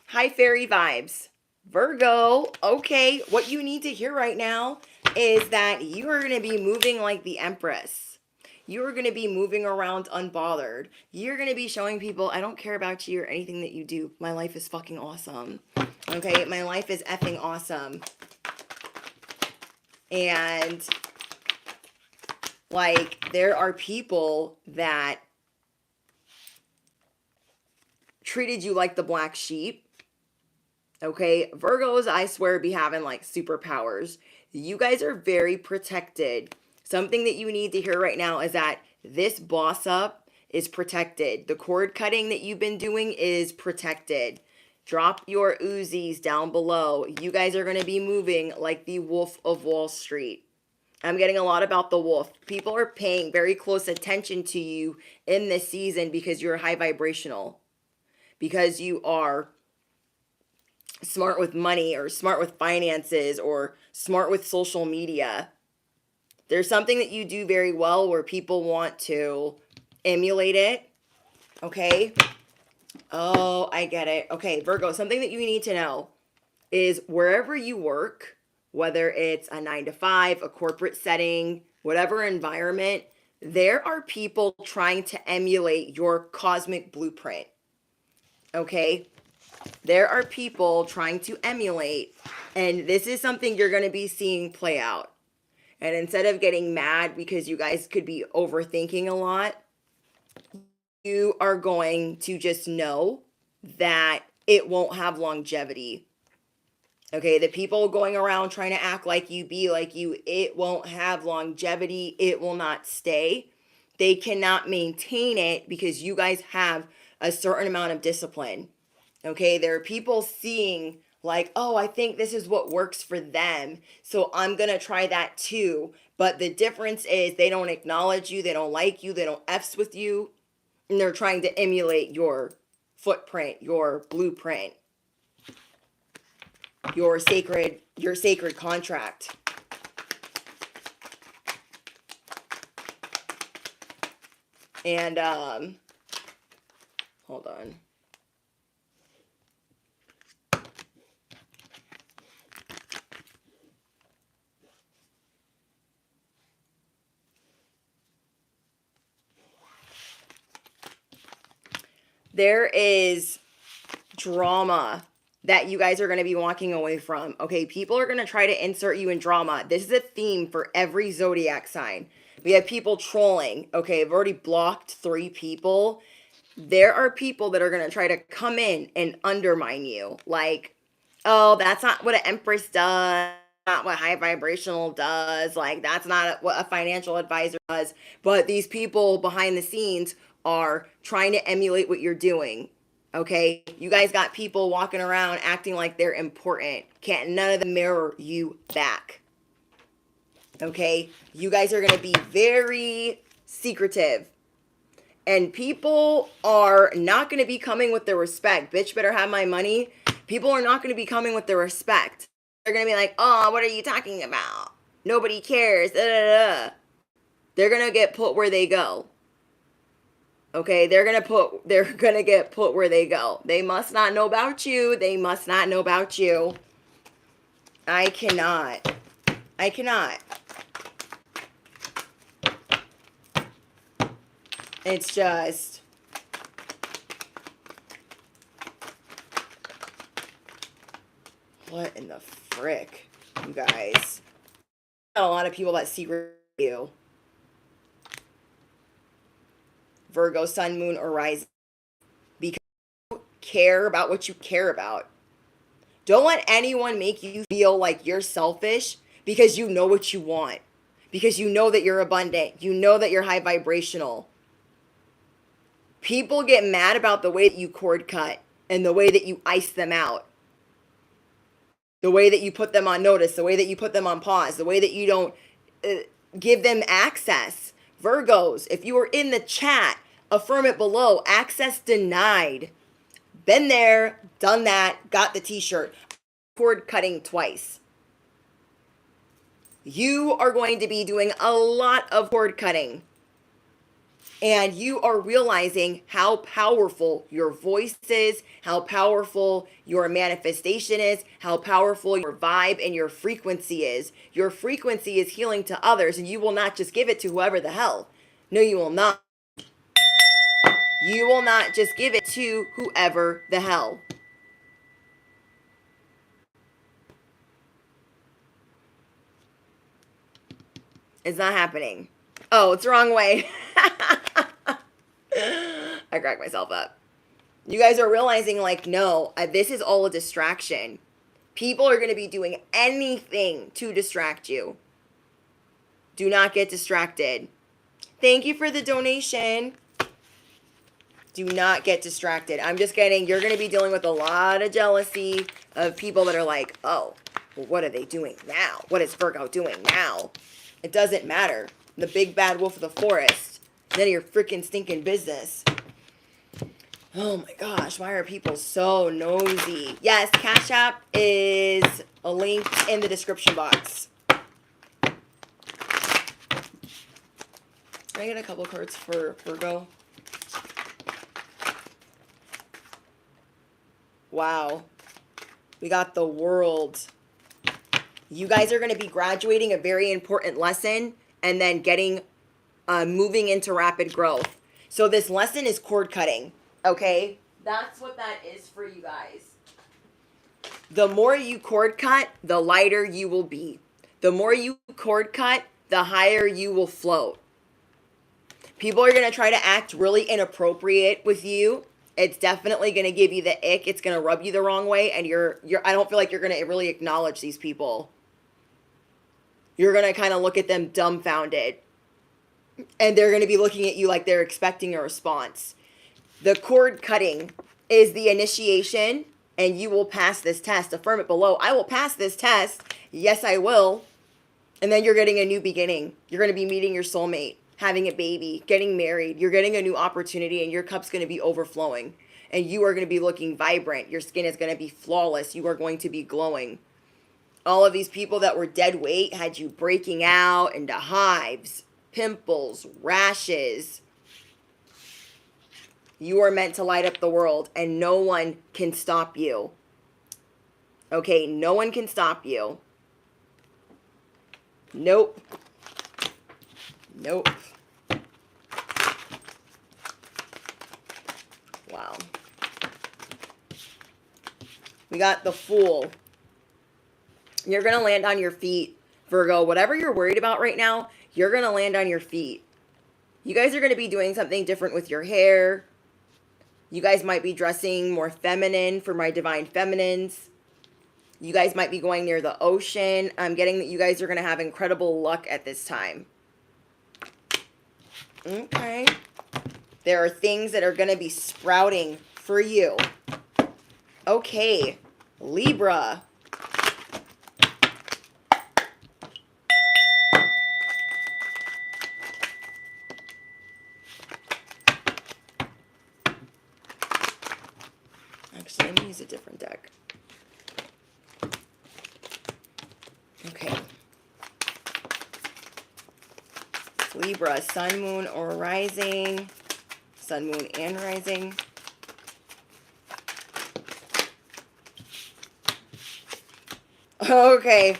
Speaker 1: Hi, fairy vibes. Virgo, okay, what you need to hear right now is that you are going to be moving like the Empress. You are going to be moving around unbothered. You're going to be showing people, I don't care about you or anything that you do. My life is fucking awesome. Okay, my life is effing awesome. And like, there are people that treated you like the black sheep. Okay, Virgos, I swear, be having like superpowers. You guys are very protected. Something that you need to hear right now is that this boss up is protected. The cord cutting that you've been doing is protected. Drop your Uzis down below. You guys are going to be moving like the Wolf of Wall Street. I'm getting a lot about the wolf. People are paying very close attention to you in this season because you're high vibrational. Because you are smart with money or smart with finances or smart with social media. There's something that you do very well where people want to emulate it. Okay? Oh, I get it. Okay, Virgo, something that you need to know is wherever you work, whether it's a 9 to 5, a corporate setting, whatever environment, there are people trying to emulate your cosmic blueprint. Okay? There are people trying to emulate, and this is something you're going to be seeing play out. And instead of getting mad because you guys could be overthinking a lot, you are going to just know that it won't have longevity. Okay, the people going around trying to act like you, be like you, it won't have longevity. It will not stay They cannot maintain it because you guys have a certain amount of discipline. Okay, there are people seeing like, oh, I think this is what works for them, so I'm gonna try that too. But the difference is they don't acknowledge you, they don't like you, they don't F's with you, and they're trying to emulate your footprint, your blueprint, your sacred contract. And hold on. There is drama that you guys are going to be walking away from. Okay, people are going to try to insert you in drama. This is a theme for every zodiac sign. We have people trolling. Okay, I've already blocked 3 people. There are people that are going to try to come in and undermine you. Like, oh, that's not what an empress does. Not what high vibrational does. Like, that's not what a financial advisor does. But these people behind the scenes are trying to emulate what you're doing. Okay, you guys got people walking around acting like they're important. Can't none of them mirror you back. Okay, you guys are going to be very secretive. And people are not going to be coming with their respect. Bitch better have my money. People are not going to be coming with their respect. They're going to be like, oh, what are you talking about? Nobody cares. Da, da, da. They're going to get put where they go. Okay, they're going to get put where they go. They must not know about you. They must not know about you. I cannot. It's just, what in the frick, you guys? A lot of people that secret you. Virgo, sun, moon, or rising. Because you care about what you care about. Don't let anyone make you feel like you're selfish because you know what you want. Because you know that you're abundant. You know that you're high vibrational. People get mad about the way that you cord cut and the way that you ice them out. The way that you put them on notice, the way that you put them on pause, the way that you don't give them access. Virgos, if you were in the chat, affirm it below. Access denied. Been there, done that, got the t-shirt. Cord cutting twice. You are going to be doing a lot of cord cutting. And you are realizing how powerful your voice is, how powerful your manifestation is, how powerful your vibe and your frequency is. Your frequency is healing to others, and you will not just give it to whoever the hell. No, you will not. You will not just give it to whoever the hell. It's not happening. Oh, it's the wrong way. I cracked myself up. You guys are realizing, like, no, this is all a distraction. People are going to be doing anything to distract you. Do not get distracted. Thank you for the donation. Do not get distracted. I'm just getting, you're going to be dealing with a lot of jealousy of people that are like, oh, well, what are they doing now? What is Virgo doing now? It doesn't matter. The big bad wolf of the forest. None of your freaking stinking business. Oh my gosh, why are people so nosy? Yes, Cash App is a link in the description box. Can I get a couple cards for Virgo? Wow. We got the World. You guys are going to be graduating a very important lesson and then getting, moving into rapid growth. So this lesson is cord cutting. Okay, that's what that is for you guys. The more you cord cut, the lighter you will be. The more you cord cut, the higher you will float. People are going to try to act really inappropriate with you. It's definitely going to give you the ick. It's going to rub you the wrong way, and I don't feel like you're going to really acknowledge these people. You're going to kind of look at them dumbfounded. And they're going to be looking at you like they're expecting a response. The cord cutting is the initiation, and you will pass this test. Affirm it below. I will pass this test. Yes, I will. And then you're getting a new beginning. You're going to be meeting your soulmate, having a baby, getting married. You're getting a new opportunity, and your cup's going to be overflowing. And you are going to be looking vibrant. Your skin is going to be flawless. You are going to be glowing. All of these people that were dead weight had you breaking out into hives, pimples, rashes. You are meant to light up the world, and no one can stop you. Okay, no one can stop you. Nope. Nope. Wow. We got the Fool. You're going to land on your feet, Virgo. Whatever you're worried about right now, you're going to land on your feet. You guys are going to be doing something different with your hair. You guys might be dressing more feminine for my divine feminines. You guys might be going near the ocean. I'm getting that you guys are going to have incredible luck at this time. Okay. There are things that are going to be sprouting for you. Okay. Libra. Actually, I'm going to use a different deck. Okay. Libra, sun, moon, or rising. Sun, moon, and rising. Okay.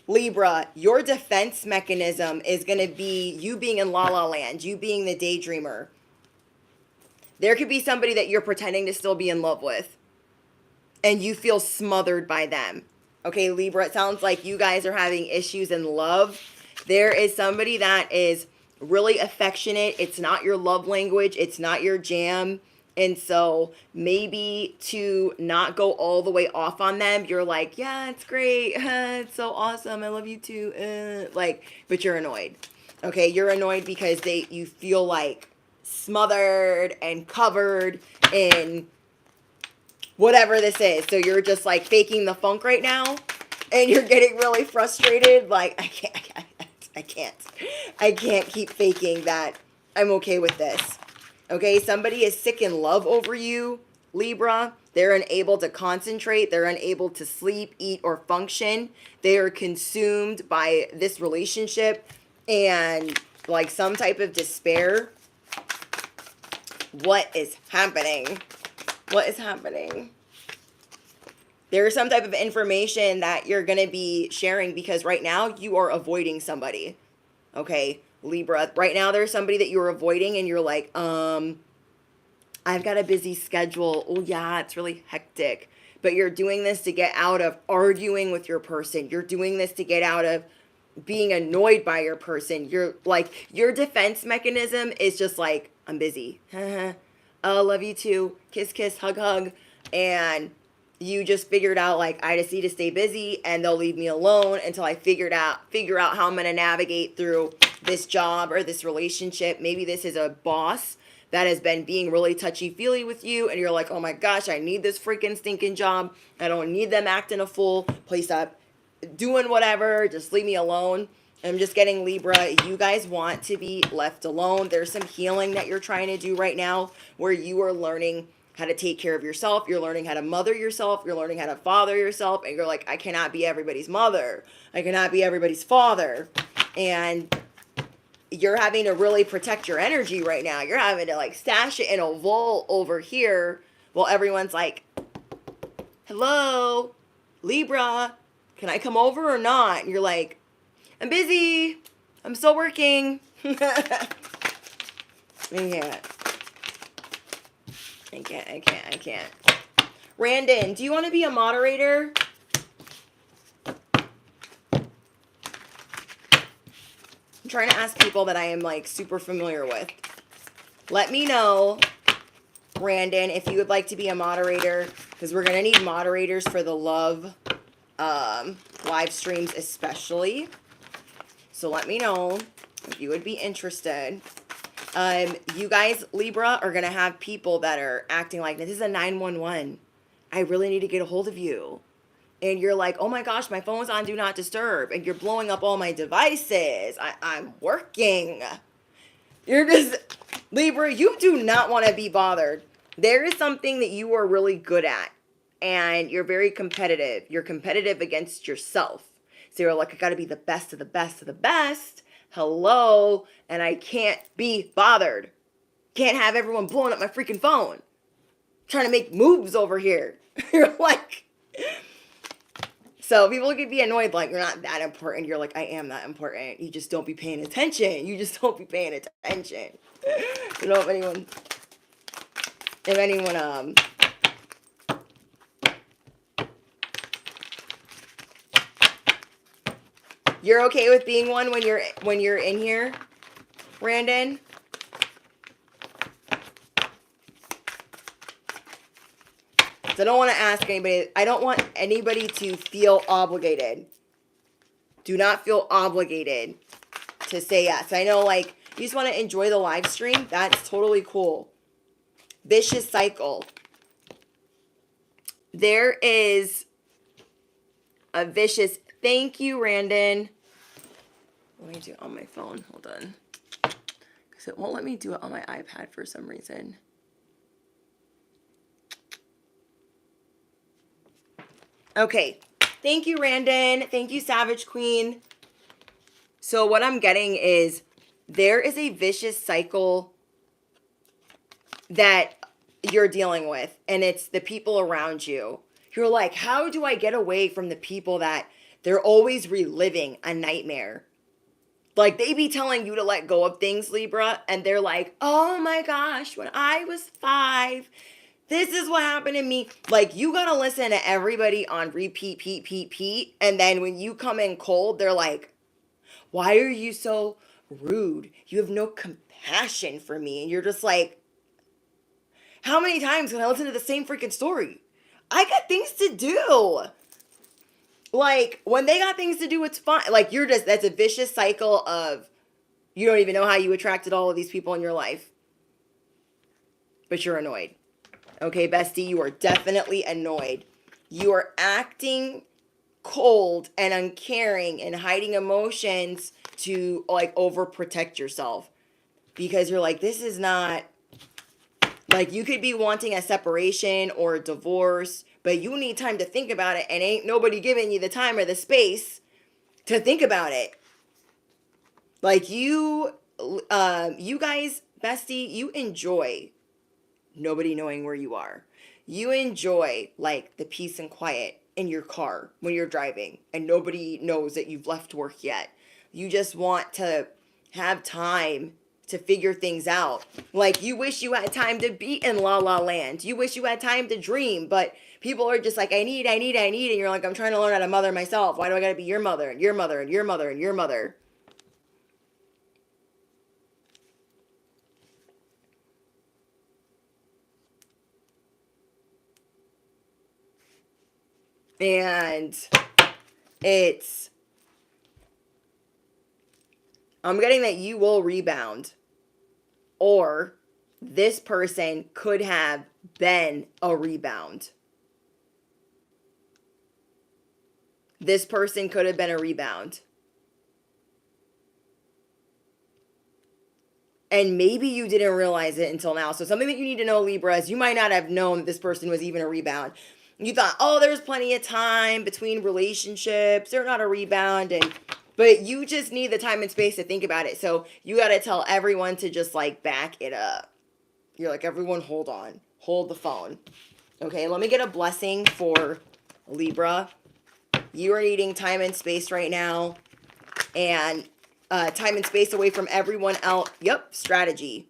Speaker 1: Libra, your defense mechanism is going to be you being in La La Land, you being the daydreamer. There could be somebody that you're pretending to still be in love with, and you feel smothered by them. Okay, Libra, it sounds like you guys are having issues in love. There is somebody that is really affectionate. It's not your love language. It's not your jam. And so maybe to not go all the way off on them, you're like, yeah, it's great. It's so awesome. I love you too. But you're annoyed. Okay, you're annoyed because you feel like smothered and covered in whatever this is. So you're just like faking the funk right now, and you're getting really frustrated. Like, I can't keep faking that I'm okay with this. Okay, somebody is sick in love over you, Libra. They're unable to concentrate. They're unable to sleep, eat, or function. They are consumed by this relationship and like some type of despair. What is happening? What is happening? There is some type of information that you're going to be sharing because right now you are avoiding somebody. Okay, Libra. Right now there's somebody that you're avoiding and you're like, I've got a busy schedule. Oh yeah, it's really hectic. But you're doing this to get out of arguing with your person. You're doing this to get out of being annoyed by your person. You're like, your defense mechanism is just like, I'm busy. Love you too. Kiss, kiss, hug, hug. And you just figured out like, I just need to stay busy and they'll leave me alone until I figure out how I'm going to navigate through this job or this relationship. Maybe this is a boss that has been being really touchy-feely with you and you're like, oh my gosh, I need this freaking stinking job. I don't need them acting a fool. Please stop doing whatever. Just leave me alone. I'm just getting Libra. You guys want to be left alone. There's some healing that you're trying to do right now where you are learning how to take care of yourself. You're learning how to mother yourself. You're learning how to father yourself. And you're like, I cannot be everybody's mother. I cannot be everybody's father. And you're having to really protect your energy right now. You're having to like stash it in a vault over here while everyone's like, hello, Libra, can I come over or not? And you're like, I'm busy. I'm still working. I can't. Randon, do you want to be a moderator? I'm trying to ask people that I am like super familiar with. Let me know, Randon, if you would like to be a moderator, because we're going to need moderators for the love live streams especially. So let me know if you would be interested. You guys, Libra, are going to have people that are acting like, this is a 911. I really need to get a hold of you. And you're like, oh my gosh, my phone's on Do Not Disturb. And you're blowing up all my devices. I'm working. You're just, Libra, you do not want to be bothered. There is something that you are really good at. And you're very competitive. You're competitive against yourself. So you're like, I got to be the best of the best of the best. Hello. And I can't be bothered. Can't have everyone blowing up my freaking phone. Trying to make moves over here. You're like... So people could be annoyed, like, you're not that important. You're like, I am that important. You just don't be paying attention. You just don't be paying attention. You know, if anyone, you're okay with being one when you're in here, Brandon? So I don't want to ask anybody. I don't want anybody to feel obligated. Do not feel obligated to say yes. I know, like, you just want to enjoy the live stream. That's totally cool. Vicious cycle. There is a vicious... Thank you, Randon. Let me do it on my phone. Hold on. Because it won't let me do it on my iPad for some reason. Okay. Thank you, Randon. Thank you, Savage Queen. So what I'm getting is there is a vicious cycle that you're dealing with, and it's the people around you. You're like, how do I get away from the people that they're always reliving a nightmare? Like, they be telling you to let go of things, Libra, and they're like, oh my gosh, when I was 5, this is what happened to me. Like, you gotta listen to everybody on repeat, and then when you come in cold, they're like, why are you so rude? You have no compassion for me. And you're just like, how many times can I listen to the same freaking story? I got things to do. Like, when they got things to do, it's fine. Like, that's a vicious cycle of, you don't even know how you attracted all of these people in your life. But you're annoyed. Okay, bestie, you are definitely annoyed. You are acting cold and uncaring and hiding emotions to, like, overprotect yourself. Because you're like, this is not... Like, you could be wanting a separation or a divorce, but you need time to think about it, and ain't nobody giving you the time or the space to think about it. Like, you guys, bestie, you enjoy nobody knowing where you are. You enjoy, like, the peace and quiet in your car when you're driving, and nobody knows that you've left work yet. You just want to have time to figure things out. Like, you wish you had time to be in La La Land. You wish you had time to dream, but people are just like, I need, and you're like, I'm trying to learn how to mother myself. Why do I gotta be your mother, and your mother, and your mother, and your mother? And I'm getting that you will rebound, or this person could have been a rebound. This person could have been a rebound. And maybe you didn't realize it until now. So something that you need to know, Libra, is you might not have known that this person was even a rebound. You thought, oh, there's plenty of time between relationships. They're not a rebound. But you just need the time and space to think about it. So you got to tell everyone to just, like, back it up. You're like, everyone, hold on. Hold the phone. Okay, let me get a blessing for Libra. You are needing time and space right now. And time and space away from everyone else. Yep, strategy.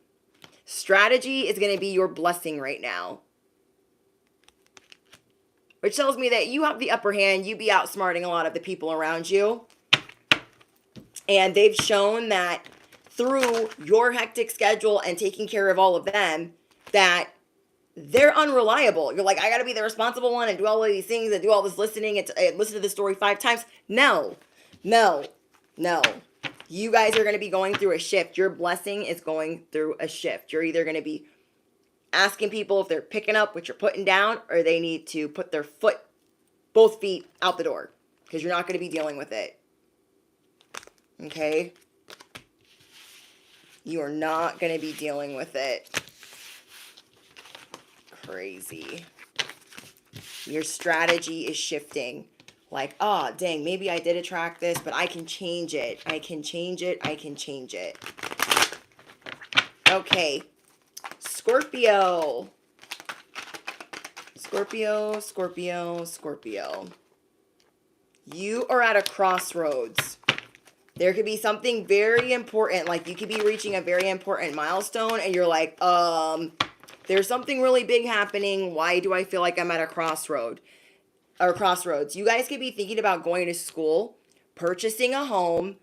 Speaker 1: Strategy is going to be your blessing right now. Which tells me that you have the upper hand. You be outsmarting a lot of the people around you. And they've shown that through your hectic schedule and taking care of all of them, that they're unreliable. You're like, I got to be the responsible one and do all of these things and do all this listening and listen to the story 5 times. No. You guys are going to be going through a shift. Your blessing is going through a shift. You're either going to be asking people if they're picking up what you're putting down, or they need to put their both feet out the door, because you're not going to be dealing with it. Okay? You are not going to be dealing with it. Crazy. Your strategy is shifting. Like, oh, dang, maybe I did attract this, but I can change it. I can change it. I can change it. Okay. Scorpio. Scorpio, Scorpio, Scorpio. You are at a crossroads. There could be something very important. Like, you could be reaching a very important milestone, and you're like, there's something really big happening. Why do I feel like I'm at a crossroads? You guys could be thinking about going to school, purchasing a home,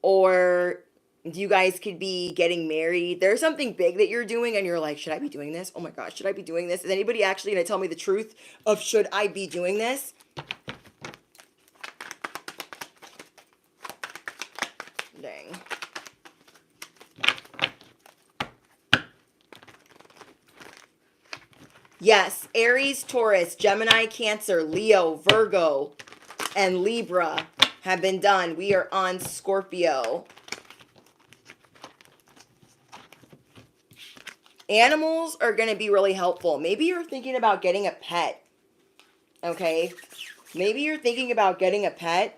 Speaker 1: or you guys could be getting married. There's something big that you're doing, and you're like, should I be doing this? Oh my gosh, should I be doing this? Is anybody actually going to tell me the truth of should I be doing this? Dang. Yes, Aries, Taurus, Gemini, Cancer, Leo, Virgo, and Libra have been done. We are on Scorpio. Animals are going to be really helpful. Maybe you're thinking about getting a pet. Okay? Maybe you're thinking about getting a pet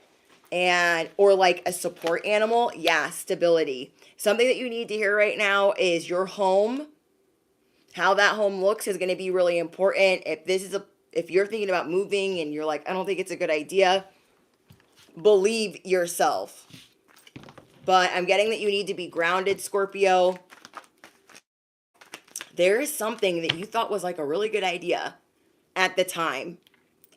Speaker 1: or like a support animal. Yeah, stability. Something that you need to hear right now is your home. How that home looks is going to be really important. If you're thinking about moving and you're like, I don't think it's a good idea, believe yourself. But I'm getting that you need to be grounded, Scorpio. There is something that you thought was like a really good idea at the time.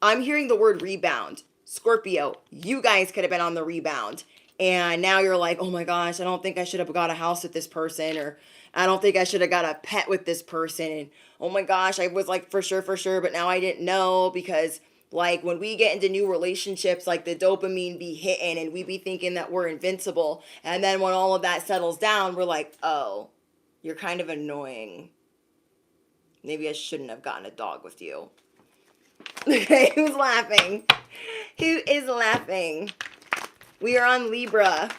Speaker 1: I'm hearing the word rebound. Scorpio, you guys could have been on the rebound. And now you're like, oh my gosh, I don't think I should have got a house with this person, or I don't think I should have got a pet with this person. And oh my gosh, I was like, for sure, but now I didn't know, because like when we get into new relationships, like the dopamine be hitting and we be thinking that we're invincible. And then when all of that settles down, we're like, oh, you're kind of annoying. Maybe I shouldn't have gotten a dog with you. Okay, who's laughing? Who is laughing? We are on Libra.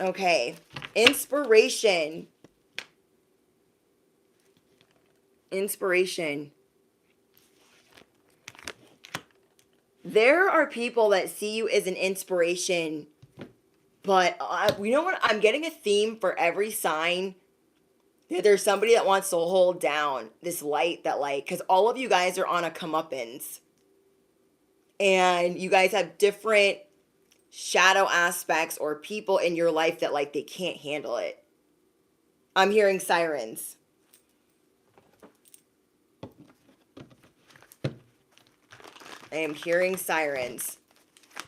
Speaker 1: Okay. Inspiration. Inspiration. There are people that see you as an inspiration, but you know what? I'm getting a theme for every sign. That there's somebody that wants to hold down this light that like, because all of you guys are on a comeuppance. And you guys have different shadow aspects or people in your life that like they can't handle it. I'm hearing sirens. I am hearing sirens.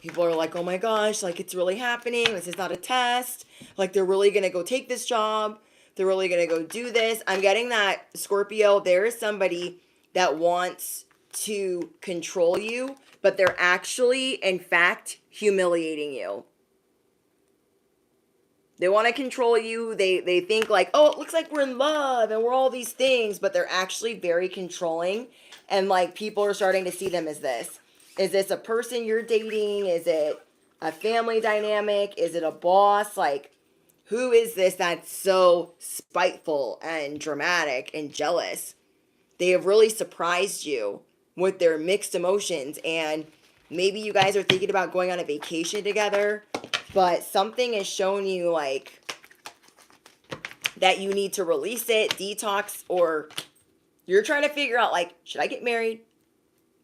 Speaker 1: People are like, oh my gosh, like it's really happening. This is not a test. Like they're really going to go take this job. They're really going to go do this. I'm getting that, Scorpio, there is somebody that wants to control you, but they're actually, in fact, humiliating you. They want to control you. They think like, oh, it looks like we're in love and we're all these things, but they're actually very controlling. And like people are starting to see them as this. Is this a person you're dating? Is it a family dynamic? Is it a boss? Like, who is this that's so spiteful and dramatic and jealous? They have really surprised you with their mixed emotions. And maybe you guys are thinking about going on a vacation together, but something is showing you like that you need to release it, detox, or you're trying to figure out like, should I get married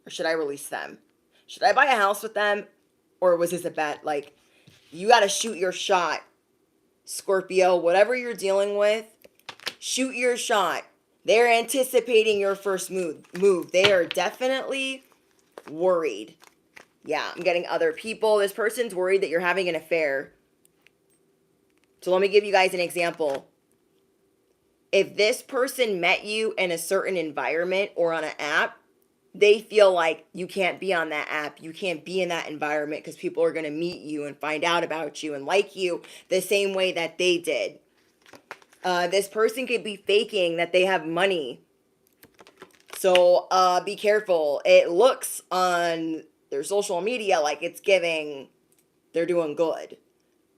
Speaker 1: or should I release them? Should I buy a house with them, or was this a bet? Like, you got to shoot your shot, Scorpio. Whatever you're dealing with, shoot your shot. They're anticipating your first move. They are definitely worried. Yeah, I'm getting other people. This person's worried that you're having an affair. So let me give you guys an example. If this person met you in a certain environment or on an app, they feel like you can't be on that app, you can't be in that environment because people are going to meet you and find out about you and like you the same way that they did. This person could be faking that they have money. So be careful. It looks on their social media like it's giving they're doing good,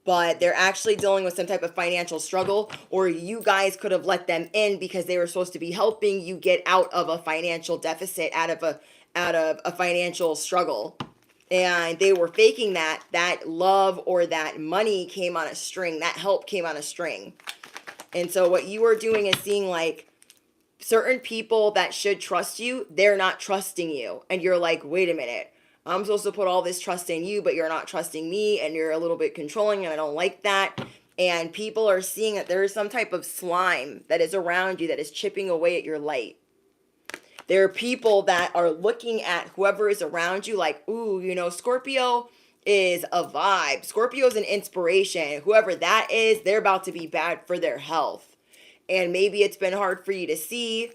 Speaker 1: but they're actually dealing with some type of financial struggle, or you guys could have let them in because they were supposed to be helping you get out of a financial deficit, out of a financial struggle. And they were faking that love or that money came on a string, that help came on a string. And so what you are doing is seeing like certain people that should trust you, they're not trusting you. And you're like, wait a minute, I'm supposed to put all this trust in you, but you're not trusting me, and you're a little bit controlling, and I don't like that. And people are seeing that there is some type of slime that is around you that is chipping away at your light. There are people that are looking at whoever is around you like, ooh, you know, Scorpio is a vibe. Scorpio is an inspiration. Whoever that is, they're about to be bad for their health. And maybe it's been hard for you to see.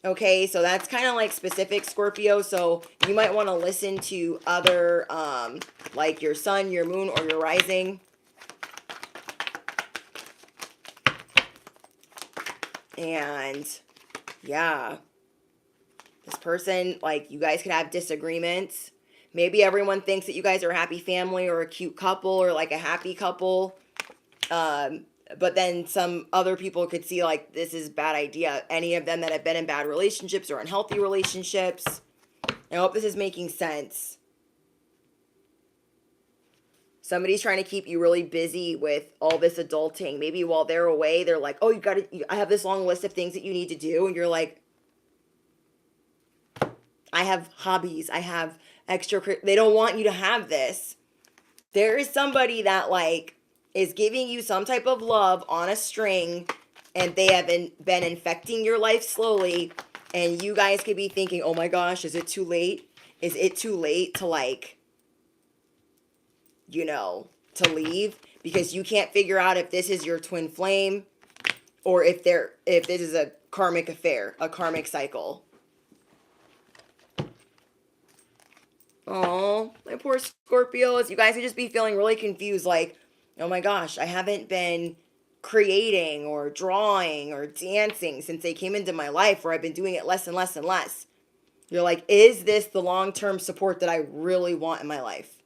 Speaker 1: Okay, so that's kind of like specific Scorpio. So you might want to listen to other, like your sun, your moon, or your rising. And yeah, this person, like, you guys could have disagreements. Maybe everyone thinks that you guys are a happy family or a cute couple or like a happy couple. But then some other people could see like this is a bad idea. Any of them that have been in bad relationships or unhealthy relationships. I hope this is making sense. Somebody's trying to keep you really busy with all this adulting. Maybe while they're away, they're like, oh, I have this long list of things that you need to do. And you're like, I have hobbies. I have they don't want you to have this. There is somebody that like is giving you some type of love on a string, and they have been infecting your life slowly, and you guys could be thinking, oh my gosh, is it too late? Is it too late to like, you know, to leave? Because you can't figure out if this is your twin flame or if this is a karmic affair, a karmic cycle. Oh, my poor Scorpios. You guys could just be feeling really confused like, oh my gosh, I haven't been creating or drawing or dancing since they came into my life, or I've been doing it less and less and less. You're like, is this the long-term support that I really want in my life?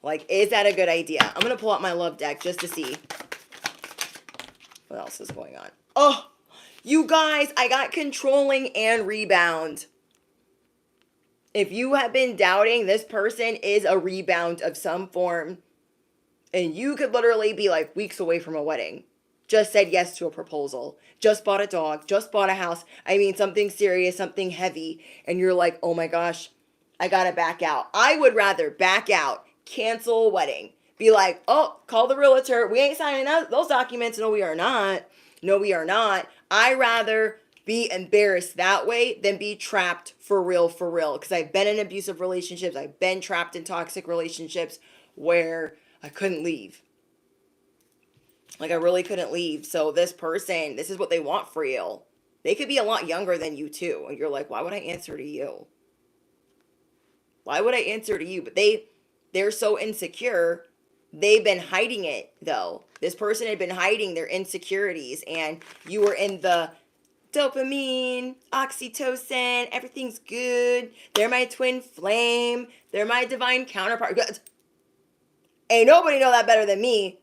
Speaker 1: Like, is that a good idea? I'm going to pull out my love deck just to see what else is going on. Oh, you guys, I got controlling and rebound. If you have been doubting, this person is a rebound of some form. And you could literally be like weeks away from a wedding. Just said yes to a proposal. Just bought a dog. Just bought a house. I mean, something serious, something heavy. And you're like, oh my gosh, I gotta back out. I would rather back out, cancel a wedding. Be like, oh, call the realtor. We ain't signing those documents. No, we are not. No, we are not. I rather be embarrassed that way than be trapped for real, for real. Because I've been in abusive relationships. I've been trapped in toxic relationships where I couldn't leave. Like, I really couldn't leave. So this person, this is what they want for you. They could be a lot younger than you too. And you're like, why would I answer to you? Why would I answer to you? But they're so insecure. They've been hiding it though. This person had been hiding their insecurities, and you were in the dopamine, oxytocin, everything's good. They're my twin flame. They're my divine counterpart. Ain't nobody know that better than me.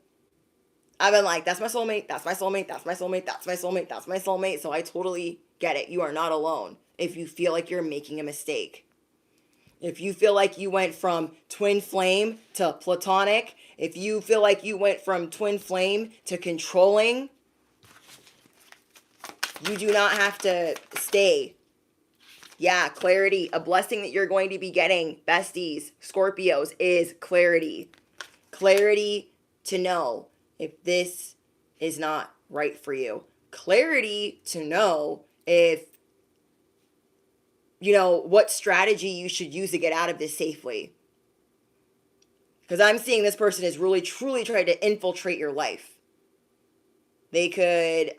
Speaker 1: I've been like, that's my soulmate, that's my soulmate, that's my soulmate, that's my soulmate, that's my soulmate. So I totally get it. You are not alone if you feel like you're making a mistake. If you feel like you went from twin flame to platonic, if you feel like you went from twin flame to controlling, you do not have to stay. Yeah, clarity. A blessing that you're going to be getting, besties, Scorpios, is clarity. Clarity to know if this is not right for you. Clarity to know if, you know, what strategy you should use to get out of this safely. Because I'm seeing this person is really, truly trying to infiltrate your life. They could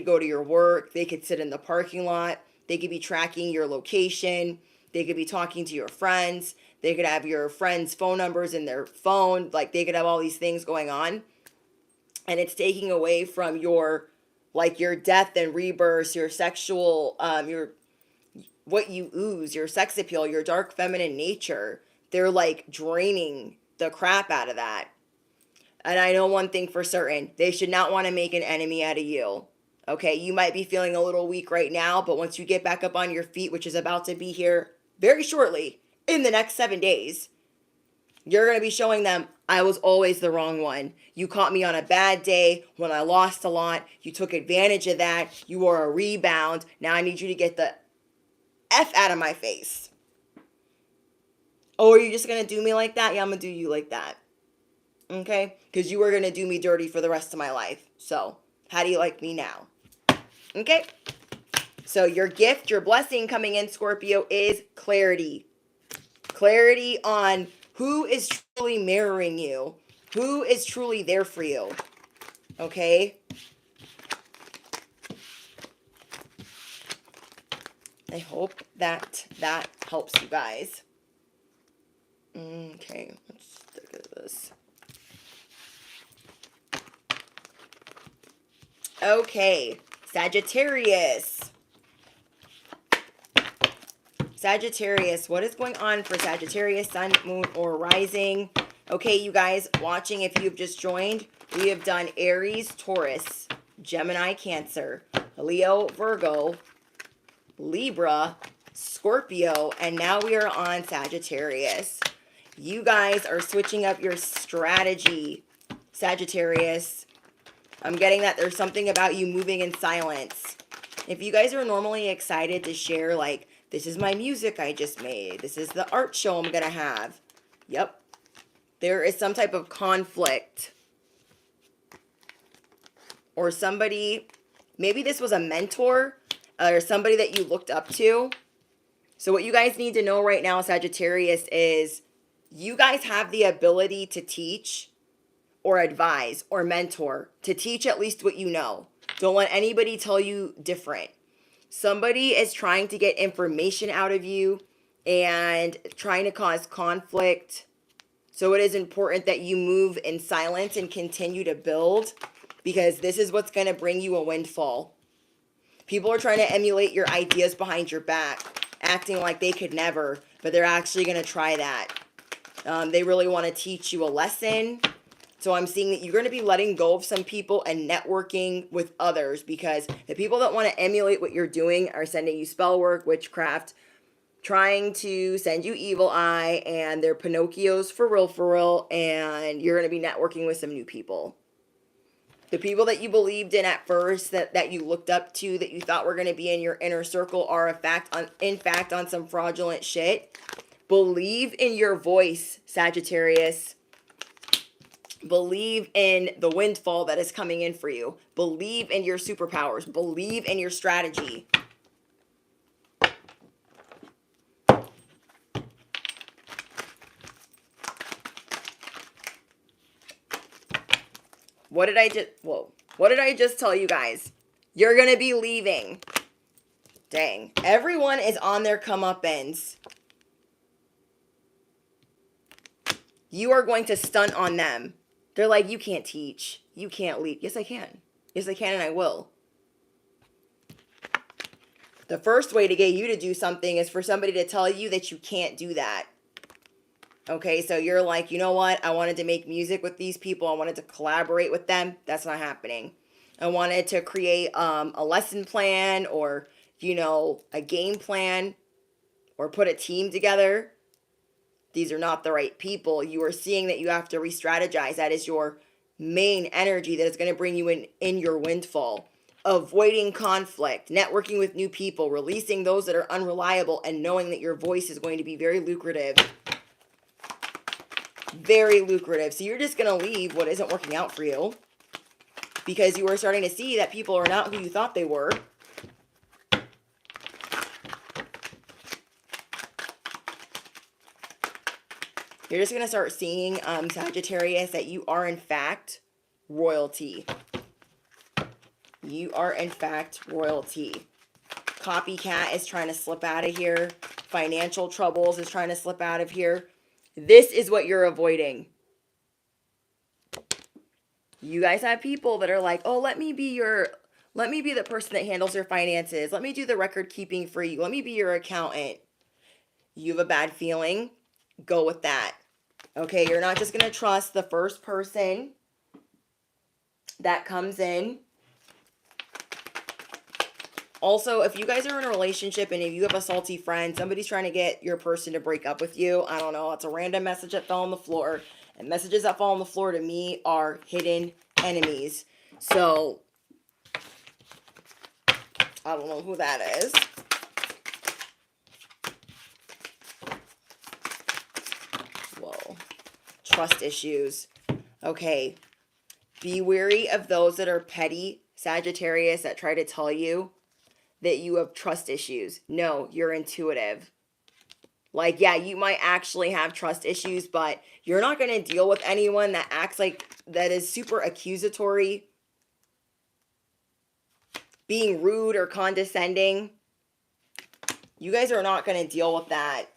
Speaker 1: go to your work. They could sit in the parking lot. They could be tracking your location. They could be talking to your friends. They could have your friends' phone numbers in their phone. Like, they could have all these things going on. And it's taking away from your, like, your death and rebirth, your sexual, your, what you ooze, your sex appeal, your dark feminine nature. They're, like, draining the crap out of that. And I know one thing for certain. They should not want to make an enemy out of you. Okay, you might be feeling a little weak right now, but once you get back up on your feet, which is about to be here very shortly, in the next 7 days, you're going to be showing them, I was always the wrong one. You caught me on a bad day when I lost a lot. You took advantage of that. You were a rebound. Now I need you to get the F out of my face. Oh, are you just going to do me like that? Yeah, I'm going to do you like that. Okay? Because you were going to do me dirty for the rest of my life. So, how do you like me now? Okay? So, your gift, your blessing coming in, Scorpio, is clarity. Clarity on who is truly mirroring you. Who is truly there for you. Okay? I hope that helps you guys. Okay, let's look at this. Okay, Sagittarius. Sagittarius, what is going on for Sagittarius, Sun, Moon, or Rising? Okay, you guys watching, if you've just joined, we have done Aries, Taurus, Gemini, Cancer, Leo, Virgo, Libra, Scorpio, and now we are on Sagittarius. You guys are switching up your strategy, Sagittarius. I'm getting that there's something about you moving in silence. If you guys are normally excited to share, like, this is my music I just made. This is the art show I'm going to have. Yep. There is some type of conflict. Or somebody, maybe this was a mentor or somebody that you looked up to. So what you guys need to know right now, Sagittarius, is you guys have the ability to teach or advise or mentor, to teach at least what you know. Don't let anybody tell you different. Somebody is trying to get information out of you and trying to cause conflict. So it is important that you move in silence and continue to build, because this is what's going to bring you a windfall. People are trying to emulate your ideas behind your back, acting like they could never, but they're actually going to try that. They really want to teach you a lesson. So I'm seeing that you're going to be letting go of some people and networking with others, because the people that want to emulate what you're doing are sending you spell work, witchcraft, trying to send you evil eye, and they're Pinocchios for real, and you're going to be networking with some new people. The people that you believed in at first, that you looked up to, that you thought were going to be in your inner circle, are in fact on some fraudulent shit. Believe in your voice, Sagittarius. Believe in the windfall that is coming in for you. Believe in your superpowers. Believe in your strategy. What did I just tell you guys? You're going to be leaving. Dang. Everyone is on their comeuppance. You are going to stunt on them. They're like, you can't teach. You can't lead. Yes, I can. Yes, I can, and I will. The first way to get you to do something is for somebody to tell you that you can't do that. Okay, so you're like, you know what? I wanted to make music with these people. I wanted to collaborate with them. That's not happening. I wanted to create a lesson plan, or, you know, a game plan, or put a team together. These are not the right people. You are seeing that you have to re-strategize. That is your main energy that is going to bring you in your windfall. Avoiding conflict, networking with new people, releasing those that are unreliable, and knowing that your voice is going to be very lucrative. Very lucrative. So you're just going to leave what isn't working out for you, because you are starting to see that people are not who you thought they were. You're just going to start seeing, Sagittarius, that you are in fact royalty. You are in fact royalty. Copycat is trying to slip out of here. Financial troubles is trying to slip out of here. This is what you're avoiding. You guys have people that are like, oh, let me be the person that handles your finances. Let me do the record keeping for you. Let me be your accountant. You have a bad feeling. Go with that. Okay, you're not just going to trust the first person that comes in. Also, if you guys are in a relationship and if you have a salty friend, somebody's trying to get your person to break up with you. I don't know. It's a random message that fell on the floor. And messages that fall on the floor to me are hidden enemies. So, I don't know who that is. Whoa. Trust issues. Okay. Be wary of those that are petty Sagittarius that try to tell you that you have trust issues. No, you're intuitive. Like, yeah, you might actually have trust issues, but you're not going to deal with anyone that acts like that is super accusatory, being rude or condescending. You guys are not going to deal with that.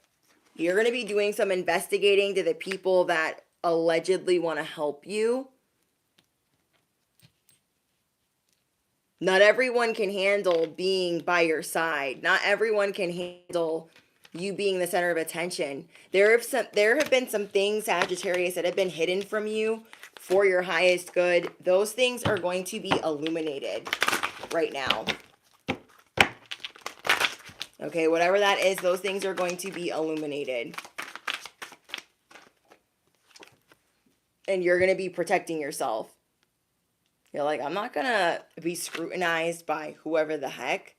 Speaker 1: You're going to be doing some investigating to the people that allegedly want to help you. Not everyone can handle being by your side. Not everyone can handle you being the center of attention. There have been some things, Sagittarius, that have been hidden from you for your highest good. Those things are going to be illuminated right now. Okay, whatever that is, those things are going to be illuminated. And you're going to be protecting yourself. You're like, I'm not going to be scrutinized by whoever the heck.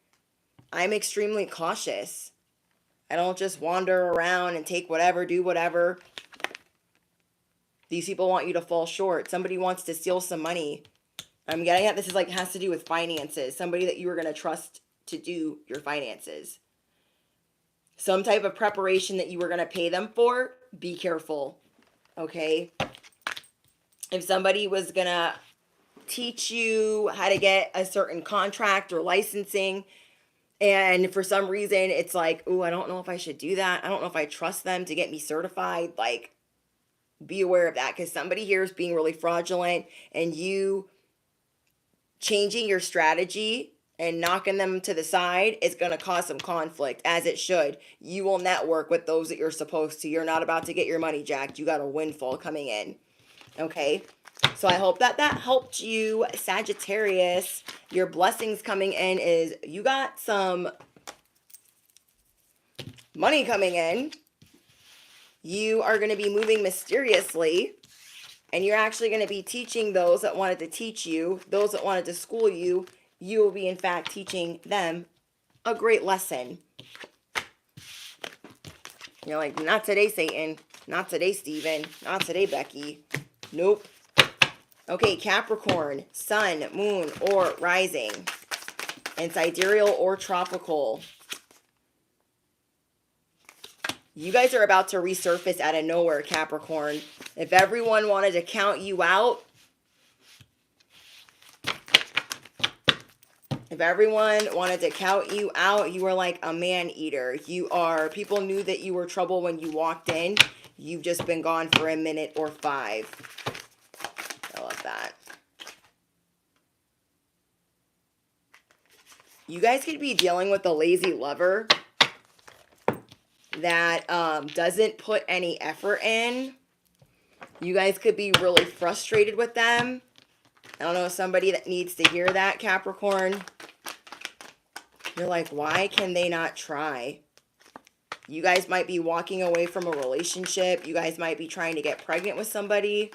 Speaker 1: I'm extremely cautious. I don't just wander around and take whatever, do whatever. These people want you to fall short. Somebody wants to steal some money. I'm getting at this is like has to do with finances. Somebody that you are going to trust to do your finances. Some type of preparation that you were going to pay them for, be careful. Okay? If somebody was going to teach you how to get a certain contract or licensing, and for some reason it's like, ooh, I don't know if I should do that. I don't know if I trust them to get me certified. Like, be aware of that, because somebody here is being really fraudulent, and you changing your strategy and knocking them to the side is going to cause some conflict, as it should. You will network with those that you're supposed to. You're not about to get your money jacked. You got a windfall coming in. Okay? So I hope that helped you, Sagittarius. Your blessings coming in is you got some money coming in. You are going to be moving mysteriously. And you're actually going to be teaching those that wanted to teach you, those that wanted to school you. You will be, in fact, teaching them a great lesson. You're like, not today, Satan. Not today, Steven. Not today, Becky. Nope. Okay, Capricorn, sun, moon, or rising. And sidereal or tropical. You guys are about to resurface out of nowhere, Capricorn. If everyone wanted to count you out, you were like a man-eater. People knew that you were trouble when you walked in. You've just been gone for a minute or 5. I love that. You guys could be dealing with a lazy lover that doesn't put any effort in. You guys could be really frustrated with them. I don't know, somebody that needs to hear that, Capricorn. You're like, why can they not try? You guys might be walking away from a relationship. You guys might be trying to get pregnant with somebody.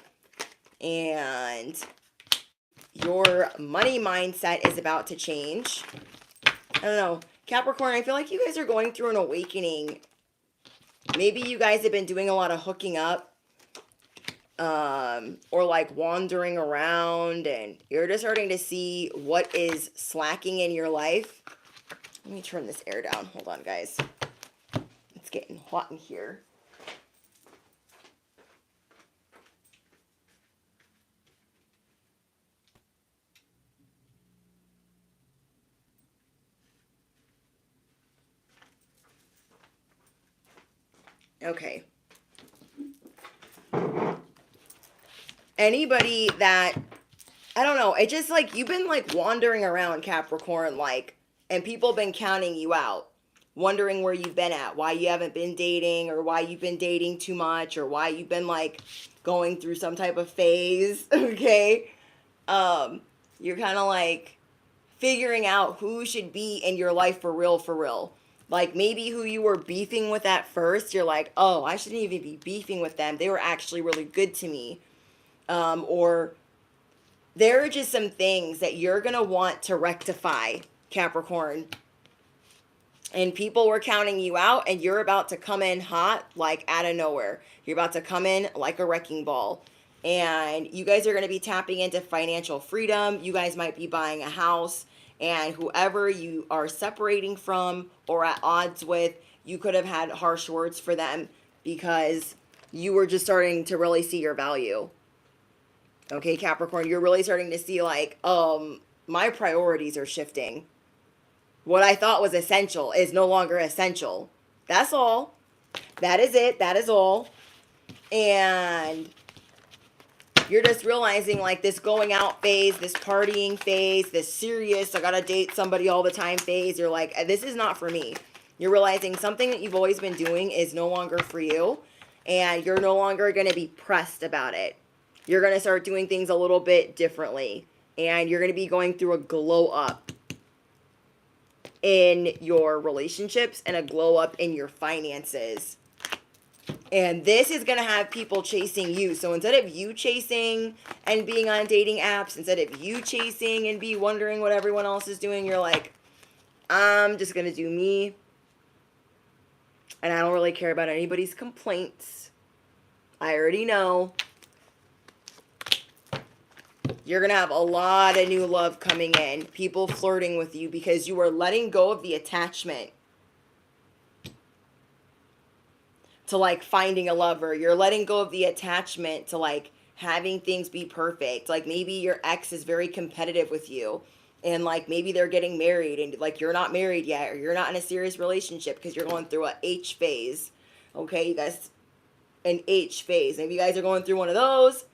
Speaker 1: And your money mindset is about to change. I don't know. Capricorn, I feel like you guys are going through an awakening. Maybe you guys have been doing a lot of hooking up. Or like wandering around, and you're just starting to see what is slacking in your life. Let me turn this air down. Hold on, guys. It's getting hot in here. Okay. Anybody that, I don't know, it just like, you've been like wandering around, Capricorn, like, and people been counting you out, wondering where you've been at, why you haven't been dating, or why you've been dating too much, or why you've been like going through some type of phase. Okay. You're kind of like figuring out who should be in your life for real, for real. Like maybe who you were beefing with at first, you're like, oh, I shouldn't even be beefing with them. They were actually really good to me. Or there are just some things that you're going to want to rectify, Capricorn. And people were counting you out, and you're about to come in hot, like out of nowhere. You're about to come in like a wrecking ball. And you guys are going to be tapping into financial freedom. You guys might be buying a house. And whoever you are separating from or at odds with, you could have had harsh words for them because you were just starting to really see your value. Okay, Capricorn, you're really starting to see like, my priorities are shifting. What I thought was essential is no longer essential. That's all. That is it. That is all. And you're just realizing like this going out phase, this partying phase, this serious, I gotta date somebody all the time phase. You're like, this is not for me. You're realizing something that you've always been doing is no longer for you. And you're no longer going to be pressed about it. You're going to start doing things a little bit differently. And you're going to be going through a glow up in your relationships and a glow up in your finances. And this is going to have people chasing you. So instead of you chasing and being on dating apps, instead of you chasing and be wondering what everyone else is doing, you're like, I'm just going to do me. And I don't really care about anybody's complaints. I already know. You're going to have a lot of new love coming in. People flirting with you because you are letting go of the attachment to like finding a lover. You're letting go of the attachment to like having things be perfect. Like maybe your ex is very competitive with you and like maybe they're getting married and like you're not married yet or you're not in a serious relationship because you're going through a H phase. Okay, you guys, an H phase. Maybe you guys are going through one of those.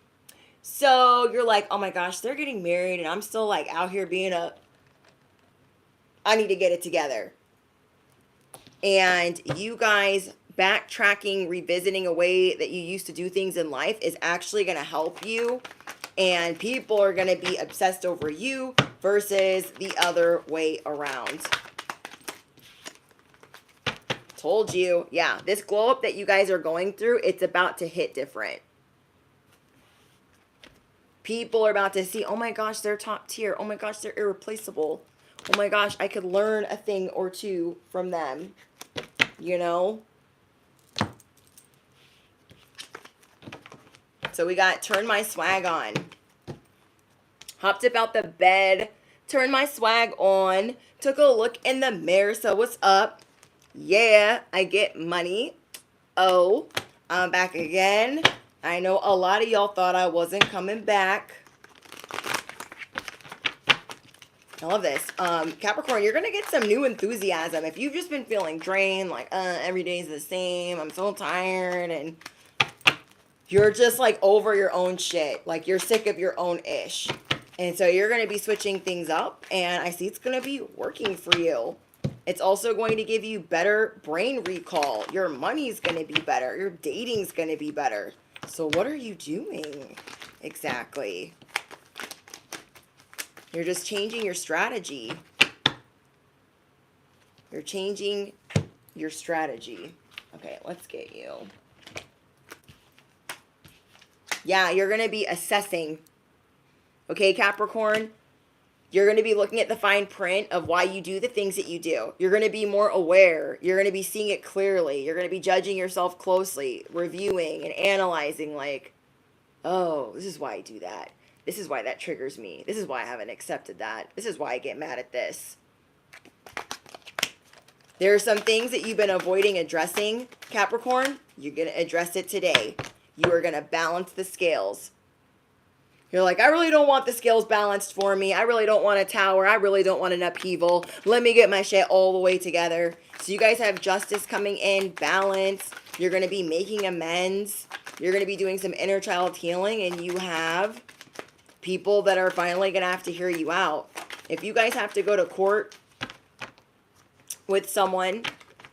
Speaker 1: So you're like, oh my gosh, they're getting married and I'm still like out here being I need to get it together. And you guys backtracking, revisiting a way that you used to do things in life is actually going to help you. And people are going to be obsessed over you versus the other way around. Told you. Yeah, this glow up that you guys are going through, it's about to hit different. People are about to see, oh my gosh, they're top tier. Oh my gosh, they're irreplaceable. Oh my gosh, I could learn a thing or two from them. You know? So we got turn my swag on. Hopped up out the bed. Turned my swag on. Took a look in the mirror. So what's up? Yeah, I get money. Oh, I'm back again. I know a lot of y'all thought I wasn't coming back. I love this. Capricorn, you're going to get some new enthusiasm. If you've just been feeling drained, like, every day's the same, I'm so tired, and you're just, like, over your own shit. Like, you're sick of your own ish. And so you're going to be switching things up, and I see it's going to be working for you. It's also going to give you better brain recall. Your money's going to be better. Your dating's going to be better. So what are you doing exactly? You're just changing your strategy. You're changing your strategy. Okay, let's get you. Yeah, you're going to be assessing. Okay, Capricorn? You're going to be looking at the fine print of why you do the things that you do. You're going to be more aware. You're going to be seeing it clearly. You're going to be judging yourself closely, reviewing and analyzing like, oh, this is why I do that. This is why that triggers me. This is why I haven't accepted that. This is why I get mad at this. There are some things that you've been avoiding addressing, Capricorn. You're going to address it today. You are going to balance the scales. You're like, I really don't want the scales balanced for me. I really don't want a tower. I really don't want an upheaval. Let me get my shit all the way together. So you guys have justice coming in, balance. You're going to be making amends. You're going to be doing some inner child healing, and you have people that are finally going to have to hear you out. If you guys have to go to court with someone,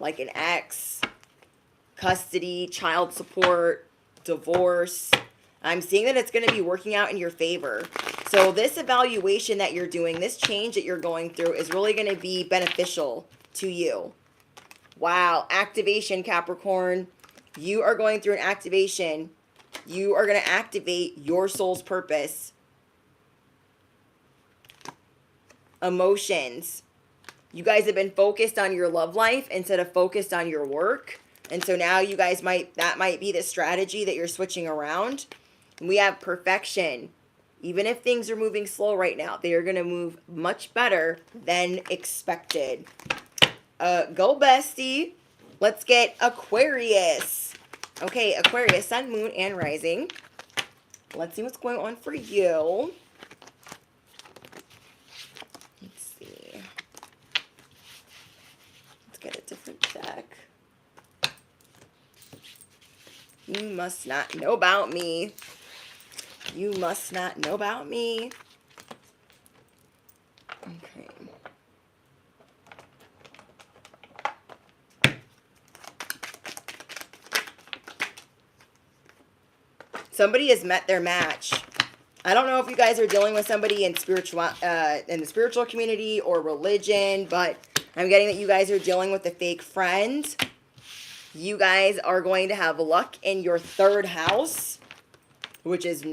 Speaker 1: like an ex, custody, child support, divorce, I'm seeing that it's going to be working out in your favor. So this evaluation that you're doing, this change that you're going through is really going to be beneficial to you. Wow. Activation, Capricorn. You are going through an activation. You are going to activate your soul's purpose. Emotions. You guys have been focused on your love life instead of focused on your work. And so now you guys that might be the strategy that you're switching around. We have perfection. Even if things are moving slow right now, they are going to move much better than expected. Go bestie. Let's get Aquarius. Okay, Aquarius, sun, moon, and rising. Let's see what's going on for you. Let's see. Let's get a different deck. You must not know about me. You must not know about me. Okay. Somebody has met their match. I don't know if you guys are dealing with somebody in in the spiritual community or religion, but I'm getting that you guys are dealing with a fake friend. You guys are going to have luck in your third house, which is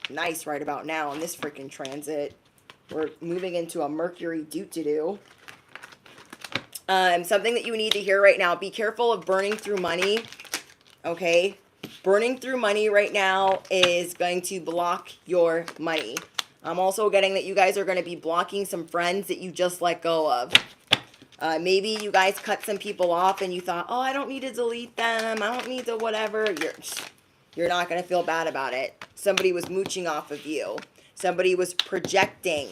Speaker 1: nice right about now in this freaking transit. We're moving into a Mercury doo-doo-doo. Something that you need to hear right now. Be careful of burning through money. Okay? Burning through money right now is going to block your money. I'm also getting that you guys are going to be blocking some friends that you just let go of. Maybe you guys cut some people off and you thought, oh, I don't need to delete them. I don't need to whatever. You're not going to feel bad about it. Somebody was mooching off of you. Somebody was projecting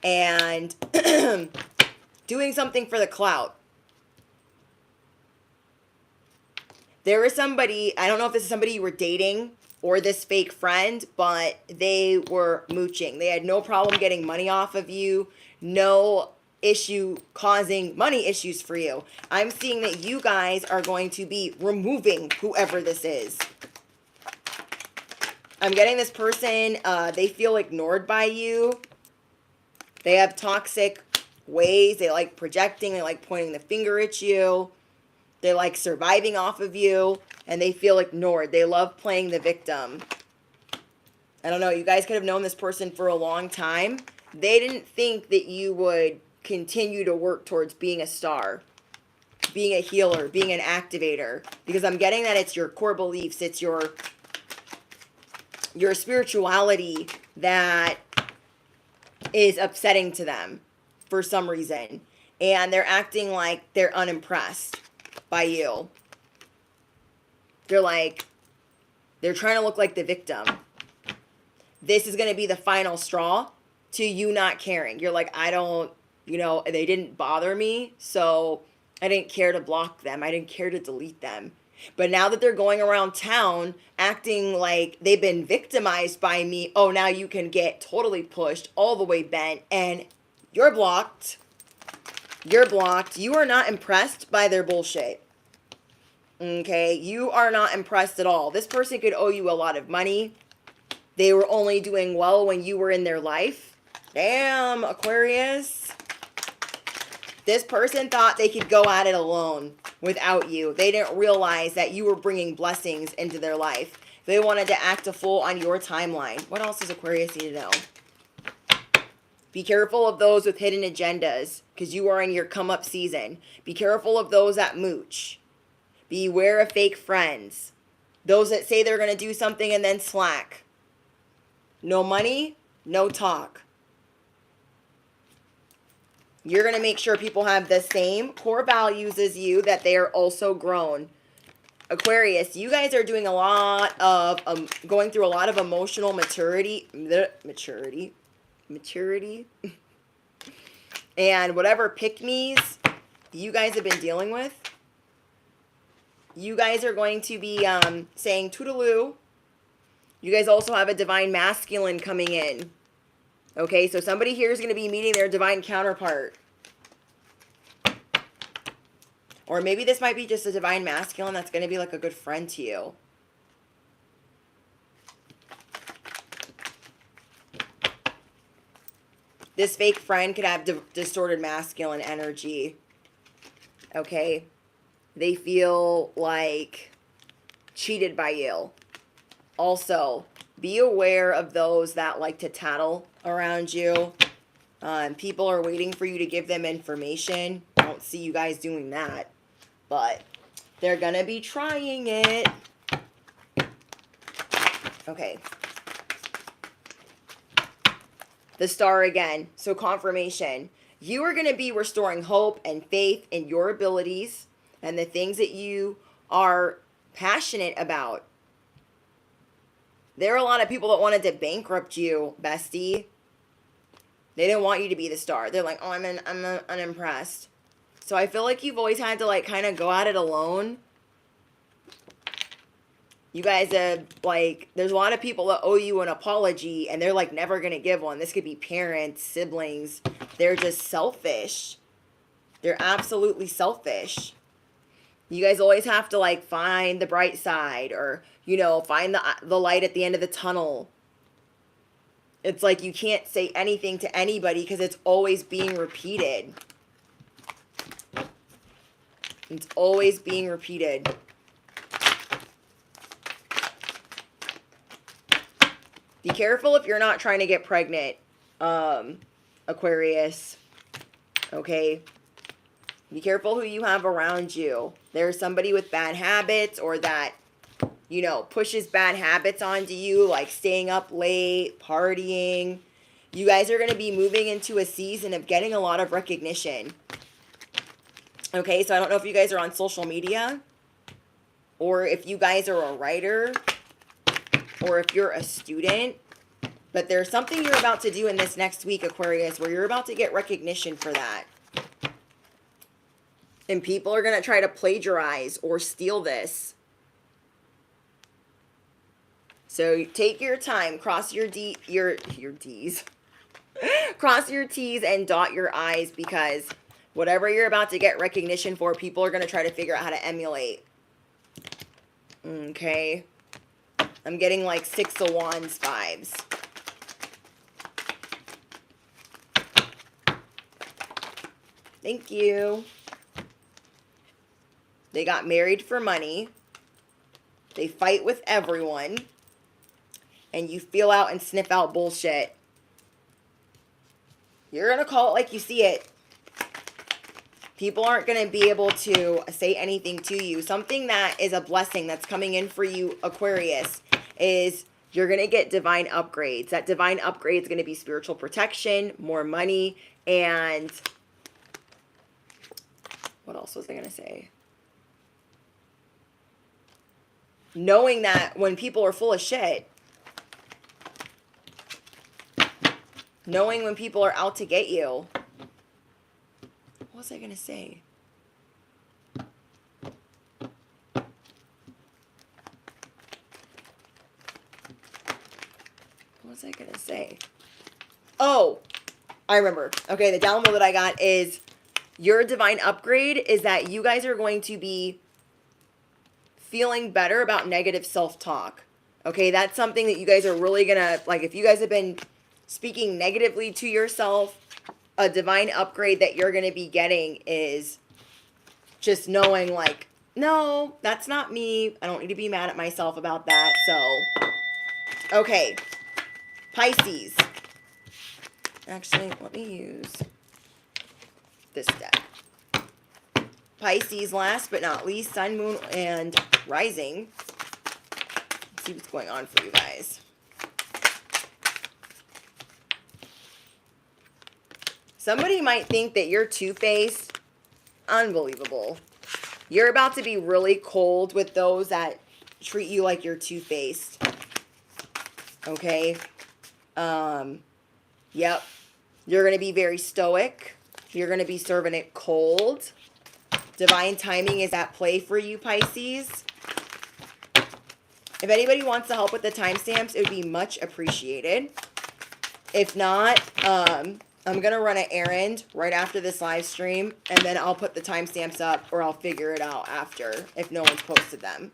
Speaker 1: and doing something for the clout. There was somebody, I don't know if this is somebody you were dating or this fake friend, but they were mooching. They had no problem getting money off of you. No issue causing money issues for you. I'm seeing that you guys are going to be removing whoever this is. I'm getting this person, they feel ignored by you. They have toxic ways. They like projecting. They like pointing the finger at you. They like surviving off of you. And they feel ignored. They love playing the victim. I don't know. You guys could have known this person for a long time. They didn't think that you would continue to work towards being a star, being a healer, being an activator. Because I'm getting that it's your core beliefs. It's your spirituality that is upsetting to them for some reason. And they're acting like they're unimpressed by you. They're trying to look like the victim. This is going to be the final straw to you not caring. You're like, I don't, they didn't bother me, so I didn't care to block them. I didn't care to delete them. But now that they're going around town acting like they've been victimized by me, oh, now you can get totally pushed, all the way bent, and you're blocked. You're blocked. You are not impressed by their bullshit. Okay? You are not impressed at all. This person could owe you a lot of money. They were only doing well when you were in their life. Damn, Aquarius. This person thought they could go at it alone without you. They didn't realize that you were bringing blessings into their life. They wanted to act a fool on your timeline. What else does Aquarius need to know? Be careful of those with hidden agendas because you are in your come-up season. Be careful of those that mooch. Beware of fake friends. Those that say they're going to do something and then slack. No money, no talk. You're going to make sure people have the same core values as you, that they are also grown. Aquarius, you guys are doing a lot of, going through a lot of emotional maturity. And whatever pick-me's you guys have been dealing with, you guys are going to be saying toodaloo. You guys also have a divine masculine coming in. Okay, so somebody here is going to be meeting their divine counterpart. Or maybe this might be just a divine masculine that's going to be like a good friend to you. This fake friend could have distorted masculine energy. Okay? They feel like cheated by you. Also, be aware of those that like to tattle around you. People are waiting for you to give them information. I don't see you guys doing that. But they're going to be trying it. Okay. The star again. So confirmation. You are going to be restoring hope and faith in your abilities and the things that you are passionate about. There are a lot of people that wanted to bankrupt you, bestie. They didn't want you to be the star. They're like, oh, I'm unimpressed. So I feel like you've always had to like kind of go at it alone. You guys have like, there's a lot of people that owe you an apology and they're like never going to give one. This could be parents, siblings. They're just selfish. They're absolutely selfish. You guys always have to like find the bright side or, you know, find the light at the end of the tunnel. It's like you can't say anything to anybody because it's always being repeated. It's always being repeated. Be careful if you're not trying to get pregnant, Aquarius. Okay? Be careful who you have around you. There's somebody with bad habits or that, you know, pushes bad habits onto you, like staying up late, partying. You guys are going to be moving into a season of getting a lot of recognition. Okay, so I don't know if you guys are on social media or if you guys are a writer or if you're a student, but there's something you're about to do in this next week, Aquarius, where you're about to get recognition for that. And people are going to try to plagiarize or steal this. So take your time, cross your D's. Cross your T's and dot your I's because whatever you're about to get recognition for, people are going to try to figure out how to emulate. Okay. I'm getting like 6 of Wands vibes. Thank you. They got married for money. They fight with everyone. And you feel out and sniff out bullshit. You're going to call it like you see it. People aren't going to be able to say anything to you. Something that is a blessing that's coming in for you, Aquarius, is you're going to get divine upgrades. That divine upgrade is going to be spiritual protection, more money, and what else was I going to say? Knowing that when people are full of shit, knowing when people are out to get you. What was I going to say? What was I going to say? Oh, I remember. Okay, the download that I got is your divine upgrade is that you guys are going to be feeling better about negative self-talk. Okay, that's something that you guys are really going to, like, if you guys have been speaking negatively to yourself, a divine upgrade that you're going to be getting is just knowing, like, no, that's not me. I don't need to be mad at myself about that. So, okay, Pisces. Actually, let me use this deck. Pisces, last but not least, Sun, Moon, and Rising. Let's see what's going on for you guys. Somebody might think that you're two-faced. Unbelievable. You're about to be really cold with those that treat you like you're two-faced. Okay? Yep. You're going to be very stoic. You're going to be serving it cold. Divine timing is at play for you, Pisces. If anybody wants to help with the timestamps, it would be much appreciated. If not, I'm going to run an errand right after this live stream, and then I'll put the timestamps up, or I'll figure it out after if no one's posted them.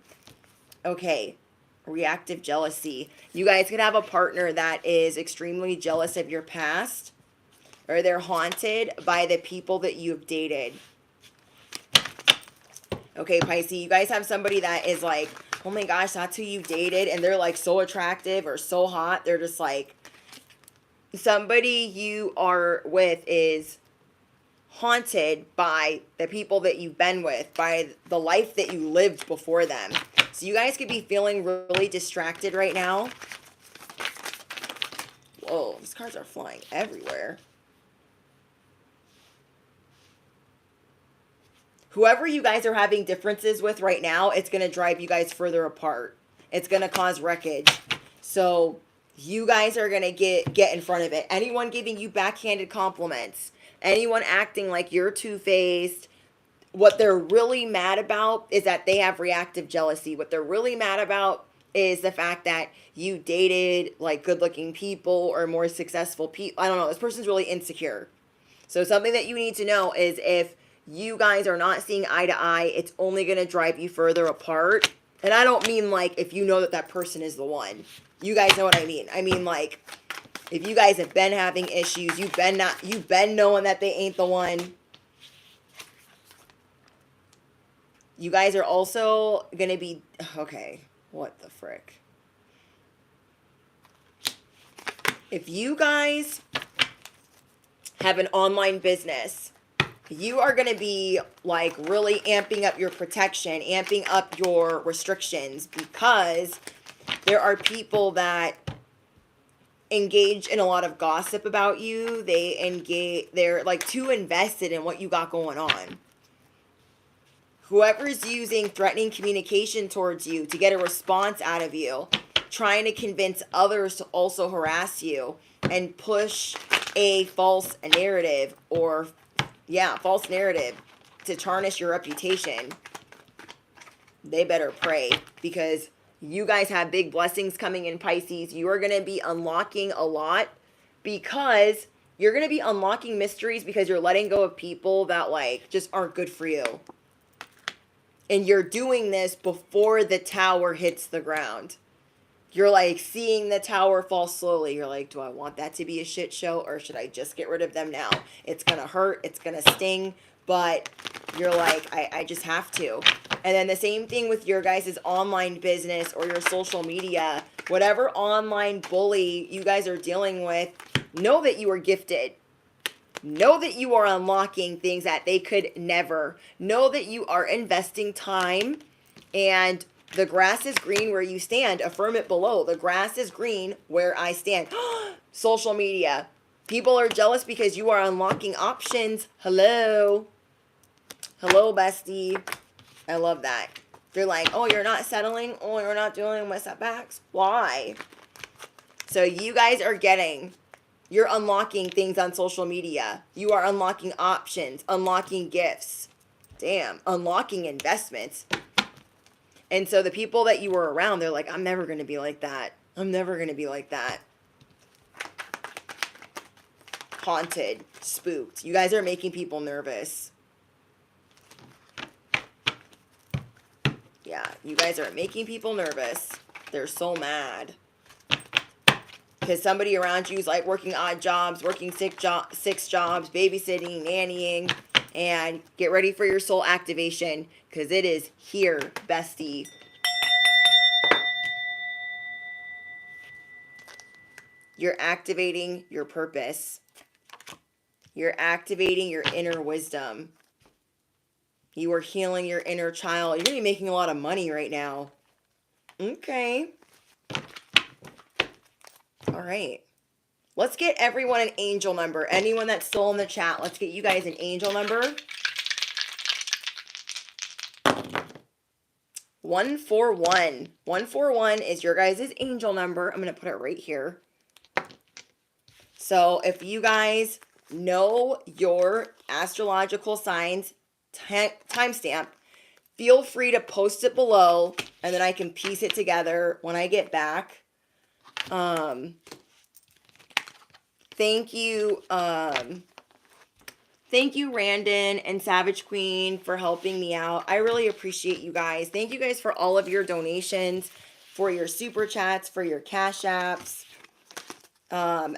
Speaker 1: Okay, reactive jealousy. You guys could have a partner that is extremely jealous of your past, or they're haunted by the people that you've dated. Okay, Pisces, you guys have somebody that is like, oh my gosh, that's who you dated, and they're like so attractive or so hot. They're just like, somebody you are with is haunted by the people that you've been with, by the life that you lived before them. So you guys could be feeling really distracted right now. Whoa, these cards are flying everywhere. Whoever you guys are having differences with right now, it's going to drive you guys further apart. It's going to cause wreckage. So you guys are going to get in front of it. Anyone giving you backhanded compliments, anyone acting like you're two-faced, what they're really mad about is that they have reactive jealousy. What they're really mad about is the fact that you dated like good-looking people or more successful people. I don't know. This person's really insecure. So something that you need to know is if you guys are not seeing eye to eye, it's only going to drive you further apart. And I don't mean like if you know that that person is the one. You guys know what I mean. I mean like if you guys have been having issues, you've been knowing that they ain't the one. You guys are also going to be, okay, what the frick? If you guys have an online business, you are going to be like really amping up your protection, amping up your restrictions, because there are people that engage in a lot of gossip about you. They're like too invested in what you got going on. Whoever's using threatening communication towards you to get a response out of you, trying to convince others to also harass you and push a false narrative false narrative to tarnish your reputation, they better pray, because you guys have big blessings coming in, Pisces. You are going to be unlocking a lot, because you're going to be unlocking mysteries because you're letting go of people that like just aren't good for you. And you're doing this before the tower hits the ground. You're like seeing the tower fall slowly. You're like, do I want that to be a shit show, or should I just get rid of them now? It's going to hurt. It's going to sting. But you're like, I just have to. And then the same thing with your guys' online business or your social media. Whatever online bully you guys are dealing with, know that you are gifted. Know that you are unlocking things that they could never. Know that you are investing time, and the grass is green where you stand. Affirm it below. The grass is green where I stand. Social media. People are jealous because you are unlocking options. Hello. Hello, bestie. I love that. They're like, oh, you're not settling. Oh, you're not dealing with setbacks. Why? So you guys are you're unlocking things on social media. You are unlocking options, unlocking gifts. Damn, unlocking investments. And so the people that you were around, they're like, I'm never going to be like that. I'm never going to be like that. Haunted, spooked. You guys are making people nervous. Yeah, you guys are making people nervous. They're so mad. Because somebody around you is like working odd jobs, working six jobs, babysitting, nannying, and get ready for your soul activation, because it is here, bestie. You're activating your purpose. You're activating your inner wisdom. You are healing your inner child. You're going to be making a lot of money right now. Okay. All right. Let's get everyone an angel number. Anyone that's still in the chat, let's get you guys an angel number. 141. 141 is your guys' angel number. I'm going to put it right here. So if you guys know your astrological signs, timestamp, feel free to post it below, and then I can piece it together when I get back. Thank you, Randon and Savage Queen, for helping me out. I really appreciate you guys. Thank you guys for all of your donations, for your super chats, for your cash apps.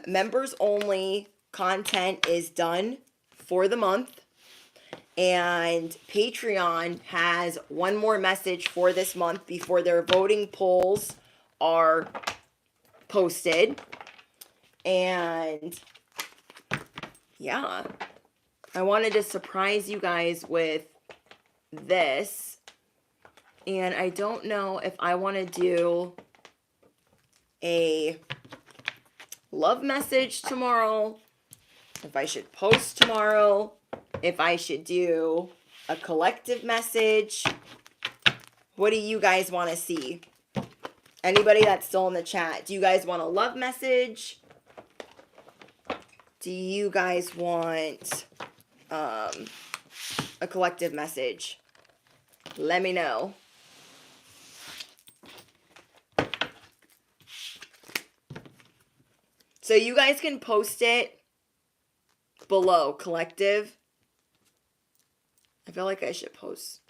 Speaker 1: Members only content is done for the month. And Patreon has one more message for this month before their voting polls are posted. And yeah, I wanted to surprise you guys with this. And I don't know if I want to do a love message tomorrow, if I should post tomorrow, if I should do a collective message. What do you guys want to see? Anybody that's still in the chat, do you guys want a love message? Do you guys want a collective message? Let me know. So you guys can post it below, collective. I feel like I should post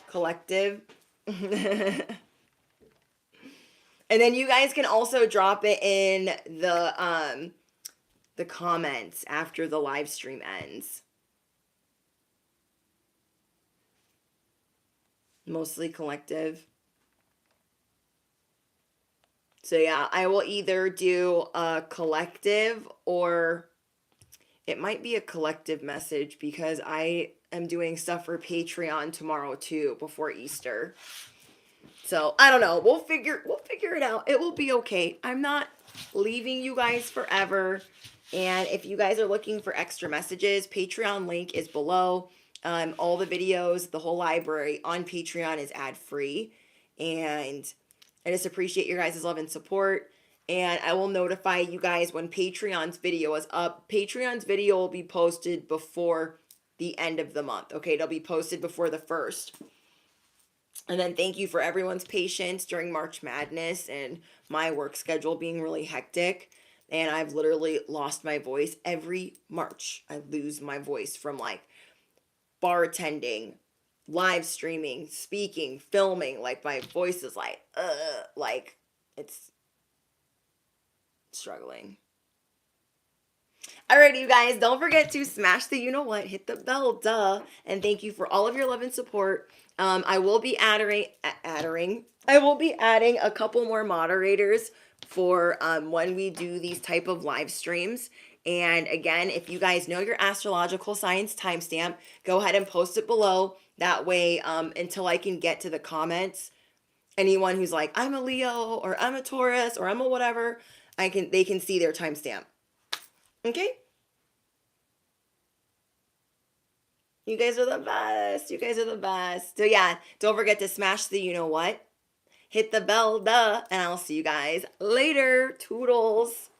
Speaker 1: collective. And then you guys can also drop it in the comments after the live stream ends. Mostly collective. So yeah, I will either do a collective, or it might be a collective message because I am doing stuff for Patreon tomorrow too, before Easter. So I don't know. We'll figure it out. It will be okay. I'm not leaving you guys forever. And if you guys are looking for extra messages, Patreon link is below. All the videos, the whole library on Patreon is ad free. And I just appreciate your guys' love and support. And I will notify you guys when Patreon's video is up. Patreon's video will be posted before the end of the month. Okay, it'll be posted before the 1st. And then thank you for everyone's patience during March Madness and my work schedule being really hectic. And I've literally lost my voice. Every March, I lose my voice from like bartending, live streaming, speaking, filming. Like my voice is like it's struggling. Alrighty, you guys, don't forget to smash the hit the bell, duh. And thank you for all of your love and support. I will be adding a couple more moderators for when we do these type of live streams. And again, if you guys know your astrological science timestamp, go ahead and post it below. That way, until I can get to the comments, anyone who's like, I'm a Leo, or I'm a Taurus, or I'm a whatever, they can see their timestamp. Okay? You guys are the best. You guys are the best. So yeah, don't forget to smash the hit the bell, duh, and I'll see you guys later. Toodles.